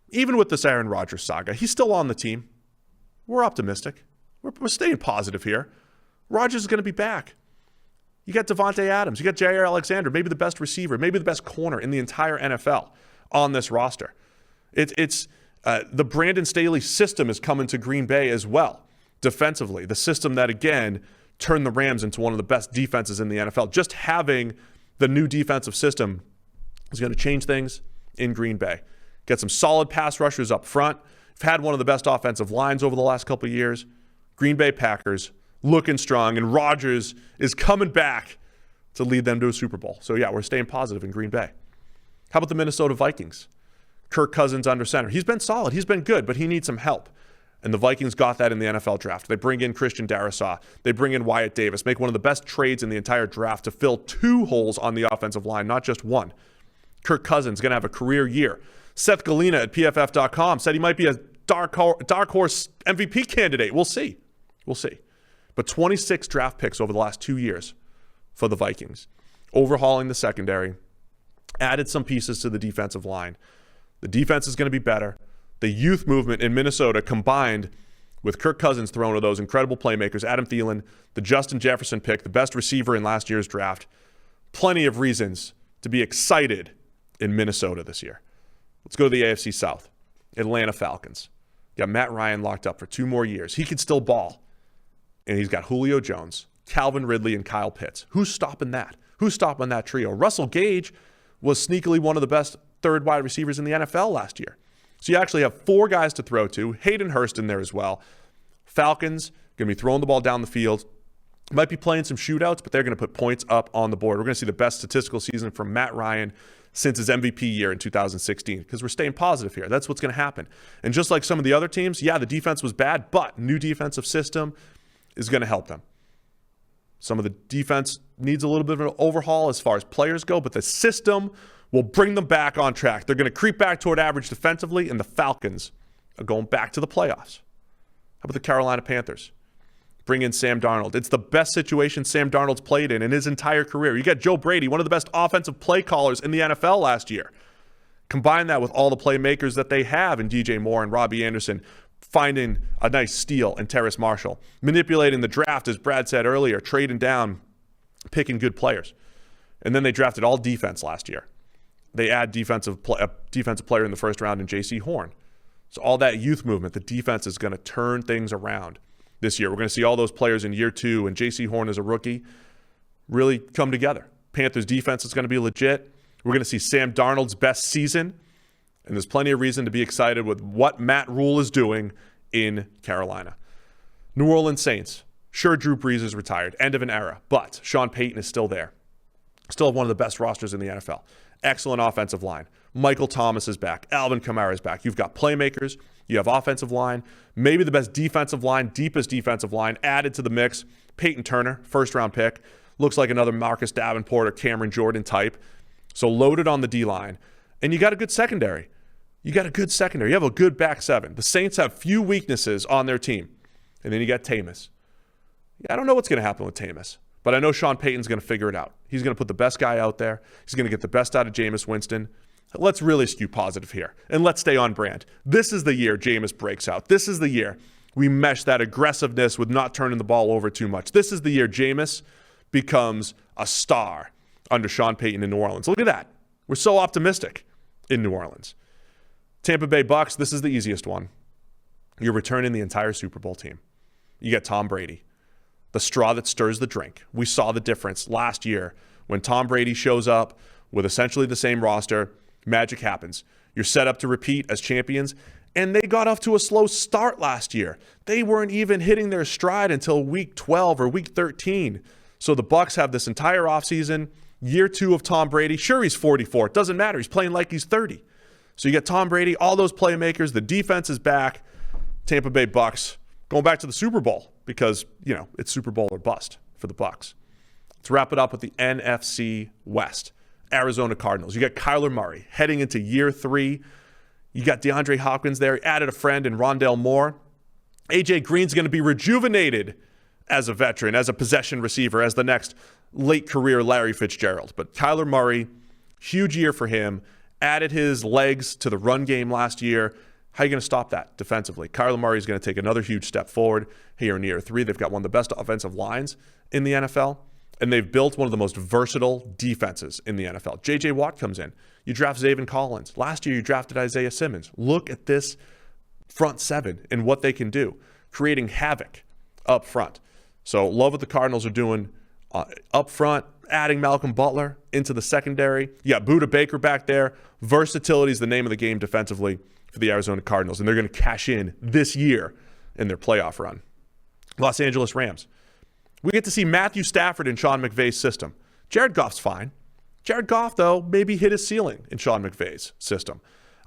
Even with this Aaron Rodgers saga, he's still on the team. We're optimistic. We're staying positive here. Rodgers is going to be back. You got Devontae Adams. You got Jair Alexander, maybe the best receiver, maybe the best corner in the entire NFL on this roster. It's the Brandon Staley system is coming to Green Bay as well. Defensively, the system that, again, turned the Rams into one of the best defenses in the NFL. Just having the new defensive system is going to change things in Green Bay. Get some solid pass rushers up front. We've had one of the best offensive lines over the last couple of years. Green Bay Packers looking strong, and Rodgers is coming back to lead them to a Super Bowl. So, yeah, we're staying positive in Green Bay. How about the Minnesota Vikings? Kirk Cousins under center. He's been solid. He's been good, but he needs some help. And the Vikings got that in the NFL draft. They bring in Christian Darrisaw. They bring in Wyatt Davis. Make one of the best trades in the entire draft to fill 2 holes on the offensive line, not just one. Kirk Cousins going to have a career year. Seth Galina at PFF.com said he might be a dark horse MVP candidate. We'll see. We'll see. But 26 draft picks over the last 2 years for the Vikings. Overhauling the secondary. Added some pieces to the defensive line. The defense is going to be better. The youth movement in Minnesota combined with Kirk Cousins throwing to those incredible playmakers, Adam Thielen, the Justin Jefferson pick, the best receiver in last year's draft. Plenty of reasons to be excited in Minnesota this year. Let's go to the AFC South. Atlanta Falcons. Got Matt Ryan locked up for 2 more years. He can still ball. And he's got Julio Jones, Calvin Ridley, and Kyle Pitts. Who's stopping that? Who's stopping that trio? Russell Gage was sneakily one of the best third wide receivers in the NFL last year. So you actually have 4 guys to throw to. Hayden Hurst in there as well. Falcons going to be throwing the ball down the field. Might be playing some shootouts, but they're going to put points up on the board. We're going to see the best statistical season from Matt Ryan since his MVP year in 2016 because we're staying positive here. That's what's going to happen. And just like some of the other teams, yeah, the defense was bad, but new defensive system is going to help them. Some of the defense needs a little bit of an overhaul as far as players go, but the system will bring them back on track. They're going to creep back toward average defensively, and the Falcons are going back to the playoffs. How about the Carolina Panthers? Bring in Sam Darnold. It's the best situation Sam Darnold's played in his entire career. You got Joe Brady, one of the best offensive play callers in the NFL last year. Combine that with all the playmakers that they have in DJ Moore and Robbie Anderson, finding a nice steal in Terrace Marshall, manipulating the draft, as Brad said earlier, trading down, picking good players. And then they drafted all defense last year. They add a defensive player in the first round in J.C. Horn. So all that youth movement, the defense is going to turn things around this year. We're going to see all those players in year 2 and J.C. Horn as a rookie really come together. Panthers defense is going to be legit. We're going to see Sam Darnold's best season. And there's plenty of reason to be excited with what Matt Rule is doing in Carolina. New Orleans Saints. Sure, Drew Brees is retired. End of an era. But Sean Payton is still there. Still have one of the best rosters in the NFL. Excellent offensive line. Michael Thomas is back. Alvin Kamara is back. You've got playmakers. You have offensive line. Maybe the best defensive line, deepest defensive line added to the mix. Peyton Turner, first-round pick. Looks like another Marcus Davenport or Cameron Jordan type. So loaded on the D-line. And you got a good secondary. You have a good back 7. The Saints have few weaknesses on their team. And then you got Tamus. I don't know what's going to happen with Tamus. But I know Sean Payton's going to figure it out. He's going to put the best guy out there. He's going to get the best out of Jameis Winston. Let's really skew positive here. And let's stay on brand. This is the year Jameis breaks out. This is the year we mesh that aggressiveness with not turning the ball over too much. This is the year Jameis becomes a star under Sean Payton in New Orleans. Look at that. We're so optimistic in New Orleans. Tampa Bay Bucks, this is the easiest one. You're returning the entire Super Bowl team. You got Tom Brady. The straw that stirs the drink. We saw the difference last year when Tom Brady shows up with essentially the same roster. Magic happens. You're set up to repeat as champions. And they got off to a slow start last year. They weren't even hitting their stride until week 12 or week 13. So the Bucs have this entire offseason, year 2 of Tom Brady. Sure, he's 44. It doesn't matter. He's playing like he's 30. So you get Tom Brady, all those playmakers. The defense is back. Tampa Bay Bucs going back to the Super Bowl because, it's Super Bowl or bust for the Bucs. Let's wrap it up with the NFC West. Arizona Cardinals. You got Kyler Murray heading into year 3. You got DeAndre Hopkins there. He added a friend in Rondale Moore. A.J. Green's going to be rejuvenated as a veteran, as a possession receiver, as the next late career Larry Fitzgerald. But Kyler Murray, huge year for him. Added his legs to the run game last year. How are you going to stop that defensively? Kyler Murray is going to take another huge step forward here in year 3. They've got one of the best offensive lines in the NFL, and they've built one of the most versatile defenses in the NFL. J.J. Watt comes in. You draft Zaven Collins. Last year, you drafted Isaiah Simmons. Look at this front 7 and what they can do, creating havoc up front. So love what the Cardinals are doing up front, adding Malcolm Butler into the secondary. You got Budda Baker back there. Versatility is the name of the game defensively for the Arizona Cardinals, and they're going to cash in this year in their playoff run. Los Angeles Rams. We get to see Matthew Stafford in Sean McVay's system. Jared Goff's fine. Jared Goff, though, maybe hit his ceiling in Sean McVay's system.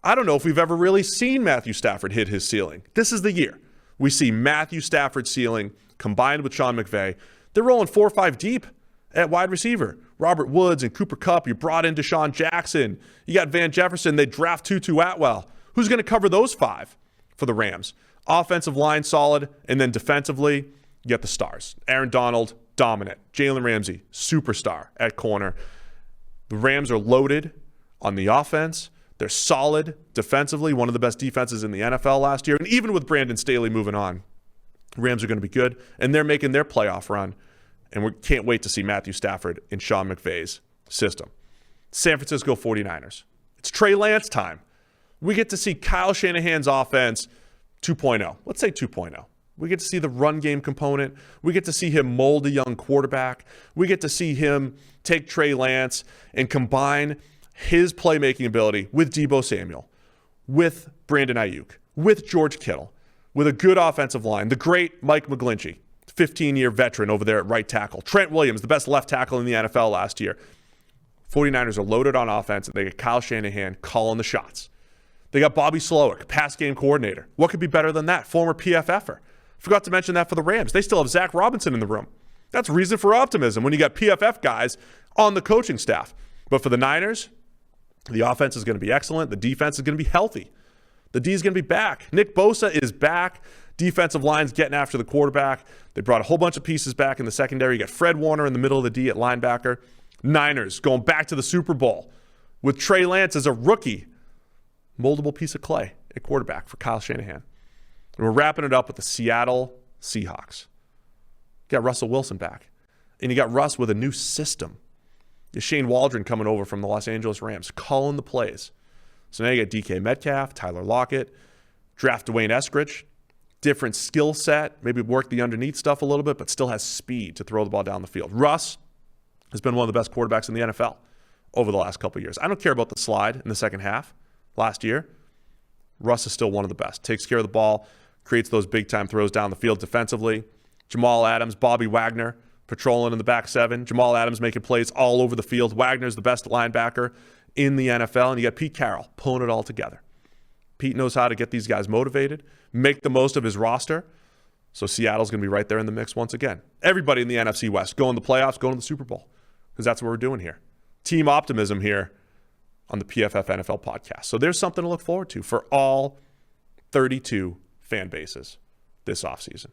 I don't know if we've ever really seen Matthew Stafford hit his ceiling. This is the year. We see Matthew Stafford's ceiling combined with Sean McVay. They're rolling 4 or 5 deep at wide receiver. Robert Woods and Cooper Kupp. You brought in Deshaun Jackson. You got Van Jefferson. They draft Tutu Atwell. Who's going to cover those 5 for the Rams? Offensive line solid, and then defensively, you got the stars. Aaron Donald, dominant. Jalen Ramsey, superstar at corner. The Rams are loaded on the offense. They're solid defensively, one of the best defenses in the NFL last year. And even with Brandon Staley moving on, the Rams are going to be good. And they're making their playoff run. And we can't wait to see Matthew Stafford in Sean McVay's system. San Francisco 49ers. It's Trey Lance time. We get to see Kyle Shanahan's offense 2.0. Let's say 2.0. We get to see the run game component. We get to see him mold a young quarterback. We get to see him take Trey Lance and combine his playmaking ability with Deebo Samuel, with Brandon Ayuk, with George Kittle, with a good offensive line. The great Mike McGlinchey, 15-year veteran over there at right tackle. Trent Williams, the best left tackle in the NFL last year. 49ers are loaded on offense, and they got Kyle Shanahan calling the shots. They got Bobby Slowick, pass game coordinator. What could be better than that? Former PFFer. Forgot to mention that for the Rams. They still have Zach Robinson in the room. That's reason for optimism when you got PFF guys on the coaching staff. But for the Niners, the offense is going to be excellent. The defense is going to be healthy. The D is going to be back. Nick Bosa is back. Defensive line's getting after the quarterback. They brought a whole bunch of pieces back in the secondary. You got Fred Warner in the middle of the D at linebacker. Niners going back to the Super Bowl with Trey Lance as a rookie. Moldable piece of clay at quarterback for Kyle Shanahan. And we're wrapping it up with the Seattle Seahawks. You got Russell Wilson back. And you got Russ with a new system. You got Shane Waldron coming over from the Los Angeles Rams, calling the plays. So now you got DK Metcalf, Tyler Lockett, draft Dwayne Eskridge. Different skill set, maybe work the underneath stuff a little bit, but still has speed to throw the ball down the field. Russ has been one of the best quarterbacks in the NFL over the last couple of years. I don't care about the slide in the second half last year. Russ is still one of the best. Takes care of the ball, creates those big-time throws down the field defensively. Jamal Adams, Bobby Wagner patrolling in the back 7. Jamal Adams making plays all over the field. Wagner's the best linebacker in the NFL. And you got Pete Carroll pulling it all together. Pete knows how to get these guys motivated, make the most of his roster. So Seattle's going to be right there in the mix once again. Everybody in the NFC West going to the playoffs, going to the Super Bowl, because that's what we're doing here. Team optimism here on the PFF NFL podcast. So there's something to look forward to for all 32 fan bases this offseason.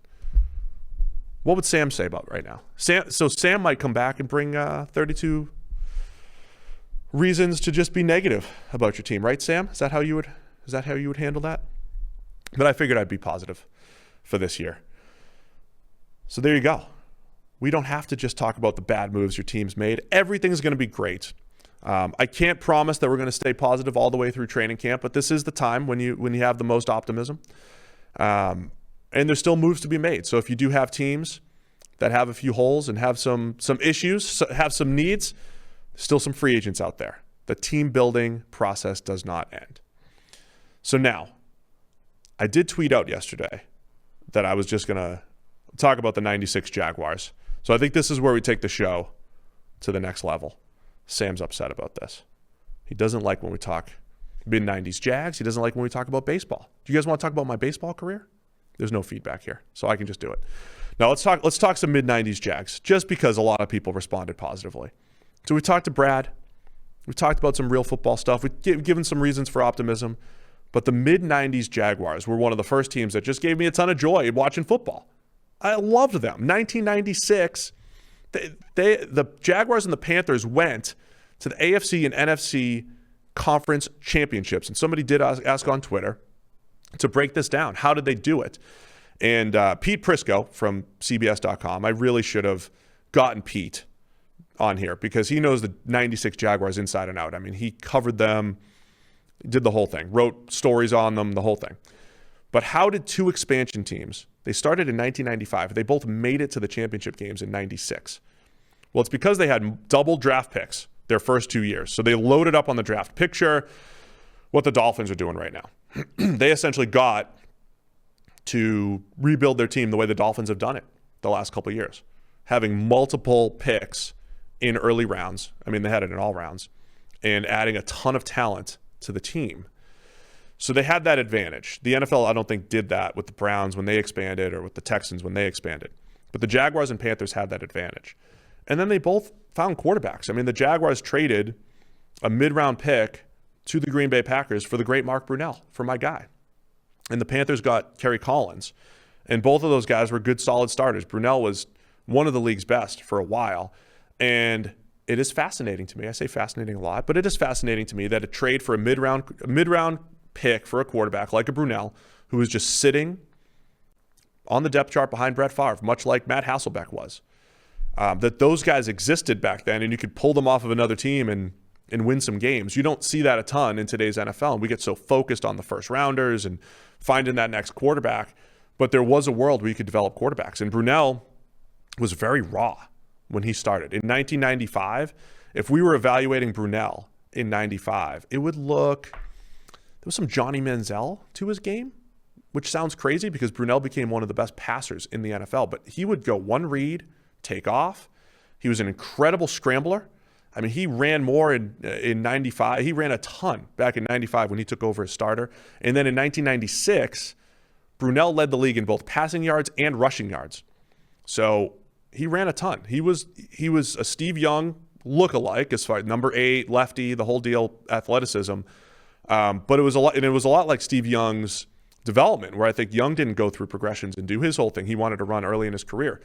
What would Sam say about right now? Sam might come back and bring 32 reasons to just be negative about your team, right, Sam? Is that how you would handle that? But I figured I'd be positive for this year. So there you go. We don't have to just talk about the bad moves your team's made. Everything's going to be great. I can't promise that we're going to stay positive all the way through training camp, but this is the time when you have the most optimism. And there's still moves to be made. So if you do have teams that have a few holes and have some issues, have some needs, still some free agents out there. The team building process does not end. So now, I did tweet out yesterday that I was just going to talk about the 96 Jaguars. So I think this is where we take the show to the next level. Sam's upset about this. He doesn't like when we talk mid-90s Jags. He doesn't like when we talk about baseball. Do you guys want to talk about my baseball career? There's no feedback here, so I can just do it. Now let's talk some mid-90s Jags, just because a lot of people responded positively. So we talked to Brad. We talked about some real football stuff. We've given some reasons for optimism. But the mid-90s Jaguars were one of the first teams that just gave me a ton of joy watching football. I loved them. 1996, the Jaguars and the Panthers went to the AFC and NFC conference championships. And somebody did ask on Twitter to break this down. How did they do it? And Pete Prisco from CBS.com, I really should have gotten Pete on here because he knows the 96 Jaguars inside and out. I mean, he covered them, did the whole thing, wrote stories on them, the whole thing. But how did two expansion teams, they started in 1995, they both made it to the championship games in 96? Well, it's because they had double draft picks their first 2 years. So they loaded up on the draft. Picture what the Dolphins are doing right now. They essentially got to rebuild their team the way the Dolphins have done it the last couple of years, having multiple picks in early rounds. I mean, they had it in all rounds, and adding a ton of talent to the team. So they had that advantage. The NFL, I don't think, did that with the Browns when they expanded or with the Texans when they expanded. But the Jaguars and Panthers had that advantage. And then they both found quarterbacks. I mean, the Jaguars traded a mid-round pick to the Green Bay Packers for the great Mark Brunell, for my guy. And the Panthers got Kerry Collins. And both of those guys were good, solid starters. Brunell was one of the league's best for a while. And it is fascinating to me. I say fascinating a lot, but it is fascinating to me that a trade for a mid-round pick for a quarterback like a Brunell, who was just sitting on the depth chart behind Brett Favre, much like Matt Hasselbeck was, that those guys existed back then, and you could pull them off of another team and win some games. You don't see that a ton in today's NFL, and we get so focused on the first rounders and finding that next quarterback. But there was a world where you could develop quarterbacks, and Brunell was very raw when he started. In 1995, if we were evaluating Brunell in 95, it would look, there was some Johnny Manziel to his game, which sounds crazy because Brunell became one of the best passers in the NFL, but he would go one read, take off. He was an incredible scrambler. I mean, he ran more in 95. He ran a ton back in 95 when he took over as starter. And then in 1996, Brunell led the league in both passing yards and rushing yards. So he ran a ton. He was a Steve Young lookalike as far as number 8, lefty, the whole deal, athleticism. But it was a lot like Steve Young's development, where I think Young didn't go through progressions and do his whole thing. He wanted to run early in his career.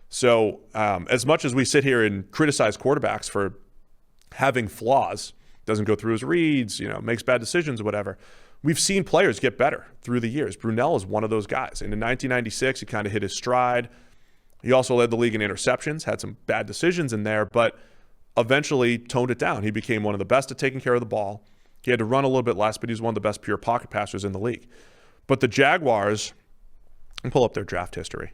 So as much as we sit here and criticize quarterbacks for having flaws, doesn't go through his reads, makes bad decisions or whatever, we've seen players get better through the years. Brunell is one of those guys. And in 1996, he kind of hit his stride. He also led the league in interceptions, had some bad decisions in there, but eventually toned it down. He became one of the best at taking care of the ball. He had to run a little bit less, but he's one of the best pure pocket passers in the league. But the Jaguars, and pull up their draft history.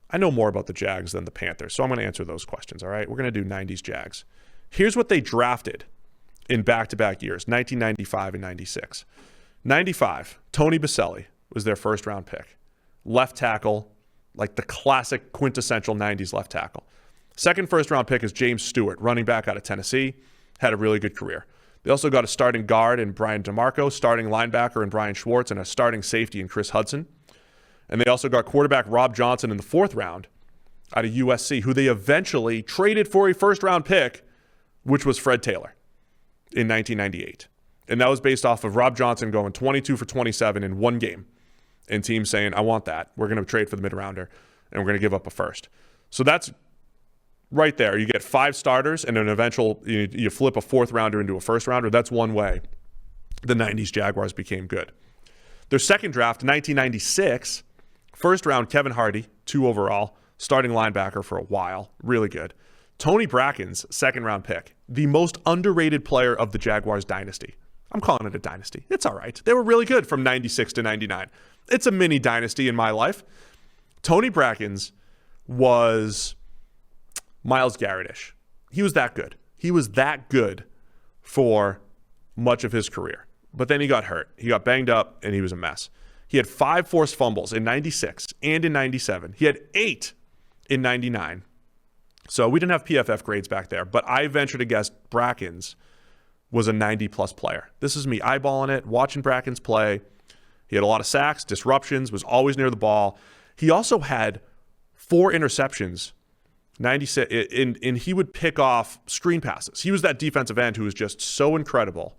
I know more about the Jags than the Panthers, so I'm going to answer those questions, all right? We're going to do 90s Jags. Here's what they drafted in back-to-back years, 1995 and 96. 95, Tony Baselli was their first-round pick. Left tackle, like the classic quintessential 90s left tackle. Second first-round pick is James Stewart, running back out of Tennessee, had a really good career. They also got a starting guard in Brian DeMarco, starting linebacker in Brian Schwartz, and a starting safety in Chris Hudson. And they also got quarterback Rob Johnson in the 4th round out of USC, who they eventually traded for a first-round pick, which was Fred Taylor in 1998. And that was based off of Rob Johnson going 22 for 27 in one game. And teams saying, I want that. We're going to trade for the mid-rounder, and we're going to give up a first. So that's right there. You get 5 starters, and an eventual, you flip a 4th rounder into a first rounder. That's one way the 90s Jaguars became good. Their second draft, 1996, first round, Kevin Hardy, 2 overall, starting linebacker for a while, really good. Tony Bracken's second round pick, the most underrated player of the Jaguars dynasty. I'm calling it a dynasty. It's all right. They were really good from 96 to 99. It's a mini dynasty in my life. Tony Bracken's was Myles Garrett-ish. He was that good. He was that good for much of his career. but then he got hurt. He got banged up, and he was a mess. He had 5 forced fumbles in 96 and in 97. He had 8 in 99. So we didn't have PFF grades back there, but I venture to guess Brackens was a 90-plus player. This is me eyeballing it, watching Brackens play. He had a lot of sacks, disruptions, was always near the ball. He also had 4 interceptions, 96, and he would pick off screen passes. He was that defensive end who was just so incredible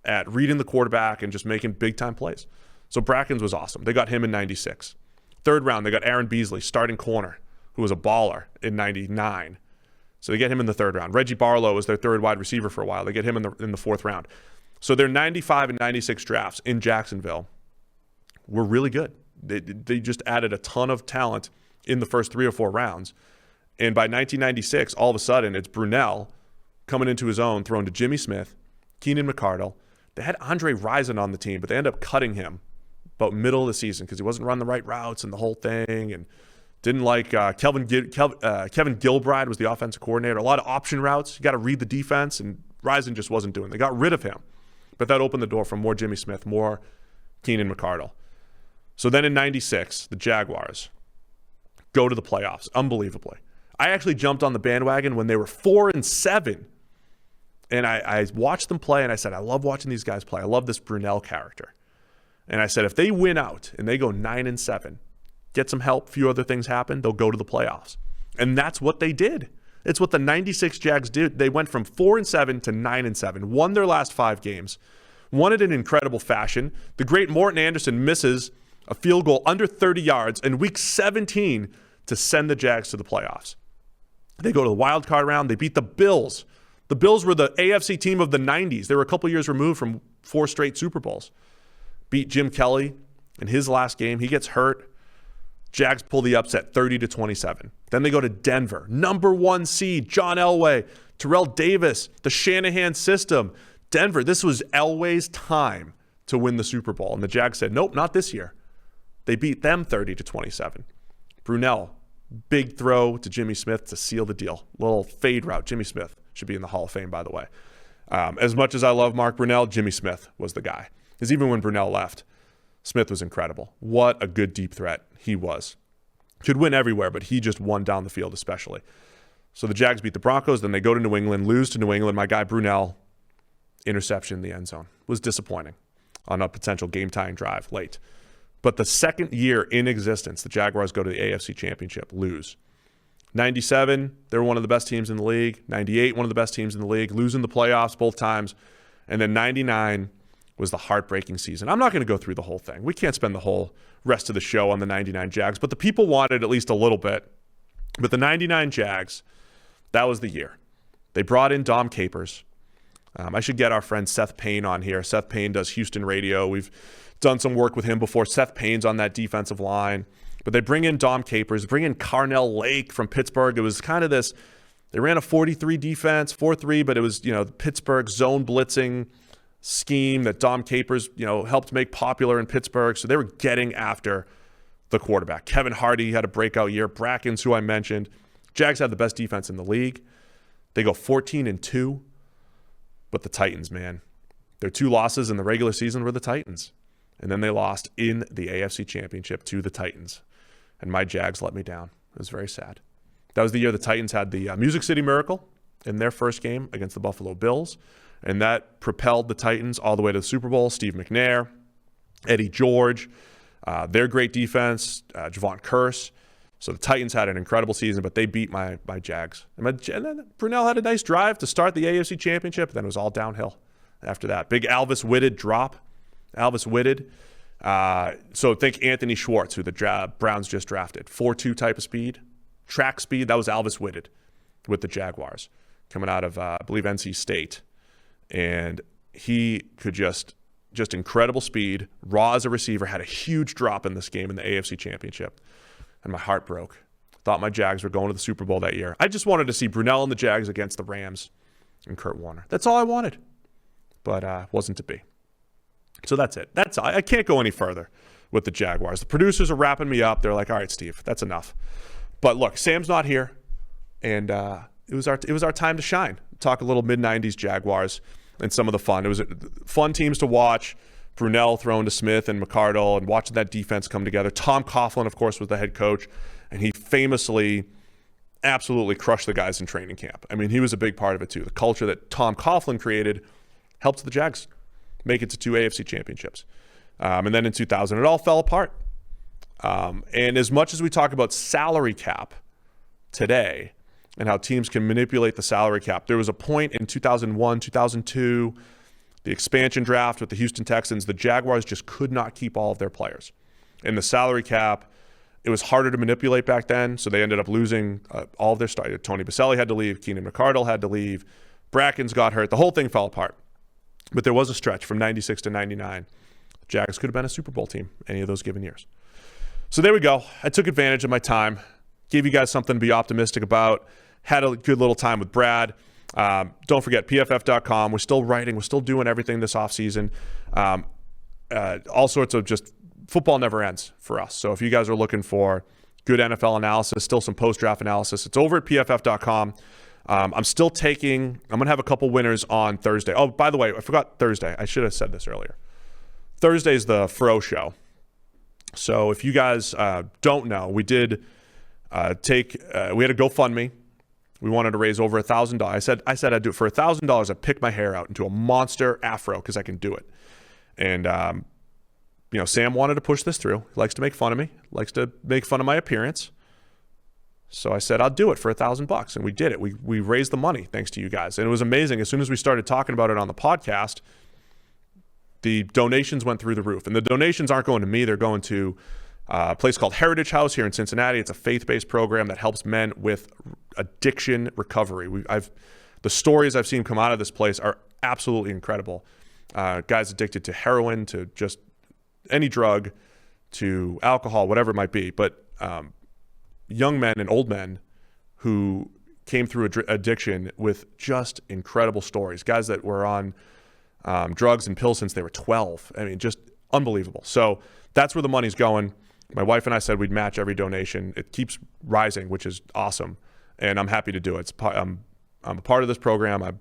at reading the quarterback and just making big-time plays. So Brackens was awesome. They got him in 96. Third round, they got Aaron Beasley, starting corner, who was a baller in 99. So they get him in the third round. Reggie Barlow was their third wide receiver for a while. They get him in the fourth round. So their 95 and 96 drafts in Jacksonville were really good. They just added a ton of talent in the first 3 or 4 rounds. And by 1996, all of a sudden, it's Brunell coming into his own, thrown to Jimmy Smith, Keenan McCardle. They had Andre Rison on the team, but they ended up cutting him about middle of the season because he wasn't running the right routes and the whole thing, and didn't like Kevin Gilbride was the offensive coordinator. A lot of option routes. You got to read the defense, and Rison just wasn't doing it. They got rid of him, but that opened the door for more Jimmy Smith, more Keenan McCardle. So then in 96, the Jaguars go to the playoffs, unbelievably. I actually jumped on the bandwagon when they were 4-7, and I watched them play, and I said, I love watching these guys play. I love this Brunell character. And I said, if they win out and they go 9-7, get some help, few other things happen, they'll go to the playoffs. And that's what they did. It's what the 96 Jags did. They went from 4-7 to 9-7, won their last 5 games, won it in incredible fashion. The great Morton Anderson misses a field goal under 30 yards in week 17 to send the Jags to the playoffs. They go to the wild card round. They beat the Bills. The Bills were the AFC team of the 90s. They were a couple years removed from 4 straight Super Bowls. Beat Jim Kelly in his last game. He gets hurt. Jags pull the upset 30-27. Then they go to Denver. Number 1 seed, John Elway, Terrell Davis, the Shanahan system. Denver, this was Elway's time to win the Super Bowl. And the Jags said, nope, not this year. They beat them 30-27. Brunell, big throw to Jimmy Smith to seal the deal. Little fade route. Jimmy Smith should be in the Hall of Fame, by the way. As much as I love Mark Brunell, Jimmy Smith was the guy. Because even when Brunell left, Smith was incredible. What a good deep threat he was. Could win everywhere, but he just won down the field especially. So the Jags beat the Broncos, then they go to New England, lose to New England. My guy Brunell, interception in the end zone. Was disappointing on a potential game-tying drive late. But the second year in existence, the Jaguars go to the AFC Championship, lose. 97, they were one of the best teams in the league. 98, one of the best teams in the league, losing the playoffs both times. And then 99 was the heartbreaking season. I'm not going to go through the whole thing. We can't spend the whole rest of the show on the 99 Jags, but the people wanted at least a little bit. But the 99 Jags, that was the year. They brought in Dom Capers. I should get our friend Seth Payne on here. Seth Payne does Houston radio. We've done some work with him before. Seth Payne's on that defensive line. But they bring in Dom Capers, bring in Carnell Lake from Pittsburgh. It was kind of this, they ran a 43 defense, 4-3, but it was, Pittsburgh zone blitzing scheme that Dom Capers, helped make popular in Pittsburgh. So they were getting after the quarterback. Kevin Hardy had a breakout year. Brackens, who I mentioned. Jags had the best defense in the league. They go 14-2. But the Titans, man, their 2 losses in the regular season were the Titans. And then they lost in the AFC Championship to the Titans. And my Jags let me down. It was very sad. That was the year the Titans had the Music City Miracle in their first game against the Buffalo Bills. And that propelled the Titans all the way to the Super Bowl. Steve McNair, Eddie George, their great defense, Javon Curse. So the Titans had an incredible season, but they beat my Jags. And then Brunell had a nice drive to start the AFC Championship. Then it was all downhill after that. Big Alvis Whitted drop. Alvis Whitted. So think Anthony Schwartz, who the Browns just drafted. 4.2 type of speed. Track speed, that was Alvis Whitted with the Jaguars. Coming out of, I believe, NC State. And he could just incredible speed. Raw as a receiver. Had a huge drop in this game in the AFC Championship. And my heart broke. Thought my Jags were going to the Super Bowl that year. I just wanted to see Brunell and the Jags against the Rams and Kurt Warner. That's all I wanted. But wasn't to be. So that's it. That's all. I can't go any further with the Jaguars. The producers are wrapping me up. They're like, all right, Steve, that's enough. But look, Sam's not here. And it was our time to shine. Talk a little mid-90s Jaguars. and some of the fun. It was fun teams to watch. Brunell throwing to Smith and McCardle and watching that defense come together. Tom Coughlin, of course, was the head coach, and he famously absolutely crushed the guys in training camp. I mean, he was a big part of it too. The culture that Tom Coughlin created helped the Jags make it to 2 AFC championships. And then in 2000, it all fell apart. And as much as we talk about salary cap today and how teams can manipulate the salary cap, there was a point in 2001, 2002, the expansion draft with the Houston Texans, the Jaguars just could not keep all of their players. And the salary cap, it was harder to manipulate back then, so they ended up losing all of their starters. Tony Baselli had to leave. Keenan McCardle had to leave. Brackens got hurt. The whole thing fell apart. But there was a stretch from 96 to 99. The Jags could have been a Super Bowl team any of those given years. So there we go. I took advantage of my time, gave you guys something to be optimistic about, had a good little time with Brad. Don't forget, pff.com. We're still writing. We're still doing everything this offseason. All sorts of just football never ends for us. So if you guys are looking for good NFL analysis, still some post-draft analysis, it's over at pff.com. I'm going to have a couple winners on Thursday. Oh, by the way, I forgot Thursday. I should have said this earlier. Thursday's the Fro Show. So if you guys don't know, we did we had a GoFundMe. We wanted to raise over $1,000. I said I'd do it for $1,000. I'd pick my hair out into a monster afro because I can do it. And, Sam wanted to push this through. He likes to make fun of me, likes to make fun of my appearance. So I said, I'll do it for $1,000. And we did it. We raised the money thanks to you guys. And it was amazing. As soon as we started talking about it on the podcast, the donations went through the roof. And the donations aren't going to me. They're going to a place called Heritage House here in Cincinnati. It's a faith-based program that helps men with addiction recovery. The stories I've seen come out of this place are absolutely incredible. Guys addicted to heroin, to just any drug, to alcohol, whatever it might be. But young men and old men who came through addiction with just incredible stories. Guys that were on drugs and pills since they were 12. I mean, just unbelievable. So that's where the money's going. My wife and I said we'd match every donation. It keeps rising, which is awesome. And I'm happy to do it. I'm a part of this program. I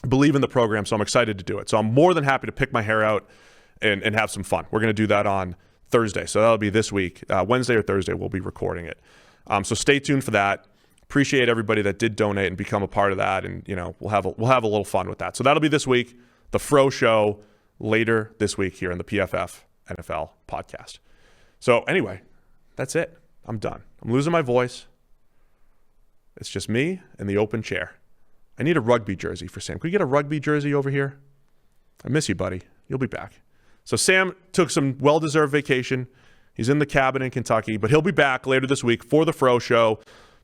believe in the program, so I'm excited to do it. So I'm more than happy to pick my hair out and have some fun. We're going to do that on Thursday. So that'll be this week. Wednesday or Thursday, we'll be recording it. So stay tuned for that. Appreciate everybody that did donate and become a part of that. And, we'll have a little fun with that. So that'll be this week. The Fro Show later this week here in the PFF NFL podcast. So anyway, that's it. I'm done. I'm losing my voice. It's just me and the open chair. I need a rugby jersey for Sam. Could we get a rugby jersey over here? I miss you, buddy. You'll be back. So Sam took some well-deserved vacation. He's in the cabin in Kentucky, but he'll be back later this week for the Fro Show,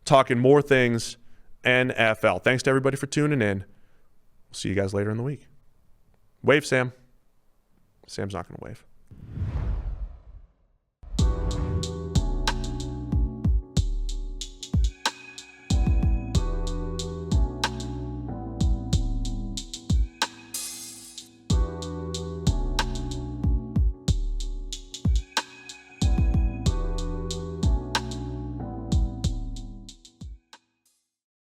talking more things NFL. Thanks to everybody for tuning in. We'll see you guys later in the week. Wave, Sam. Sam's not going to wave.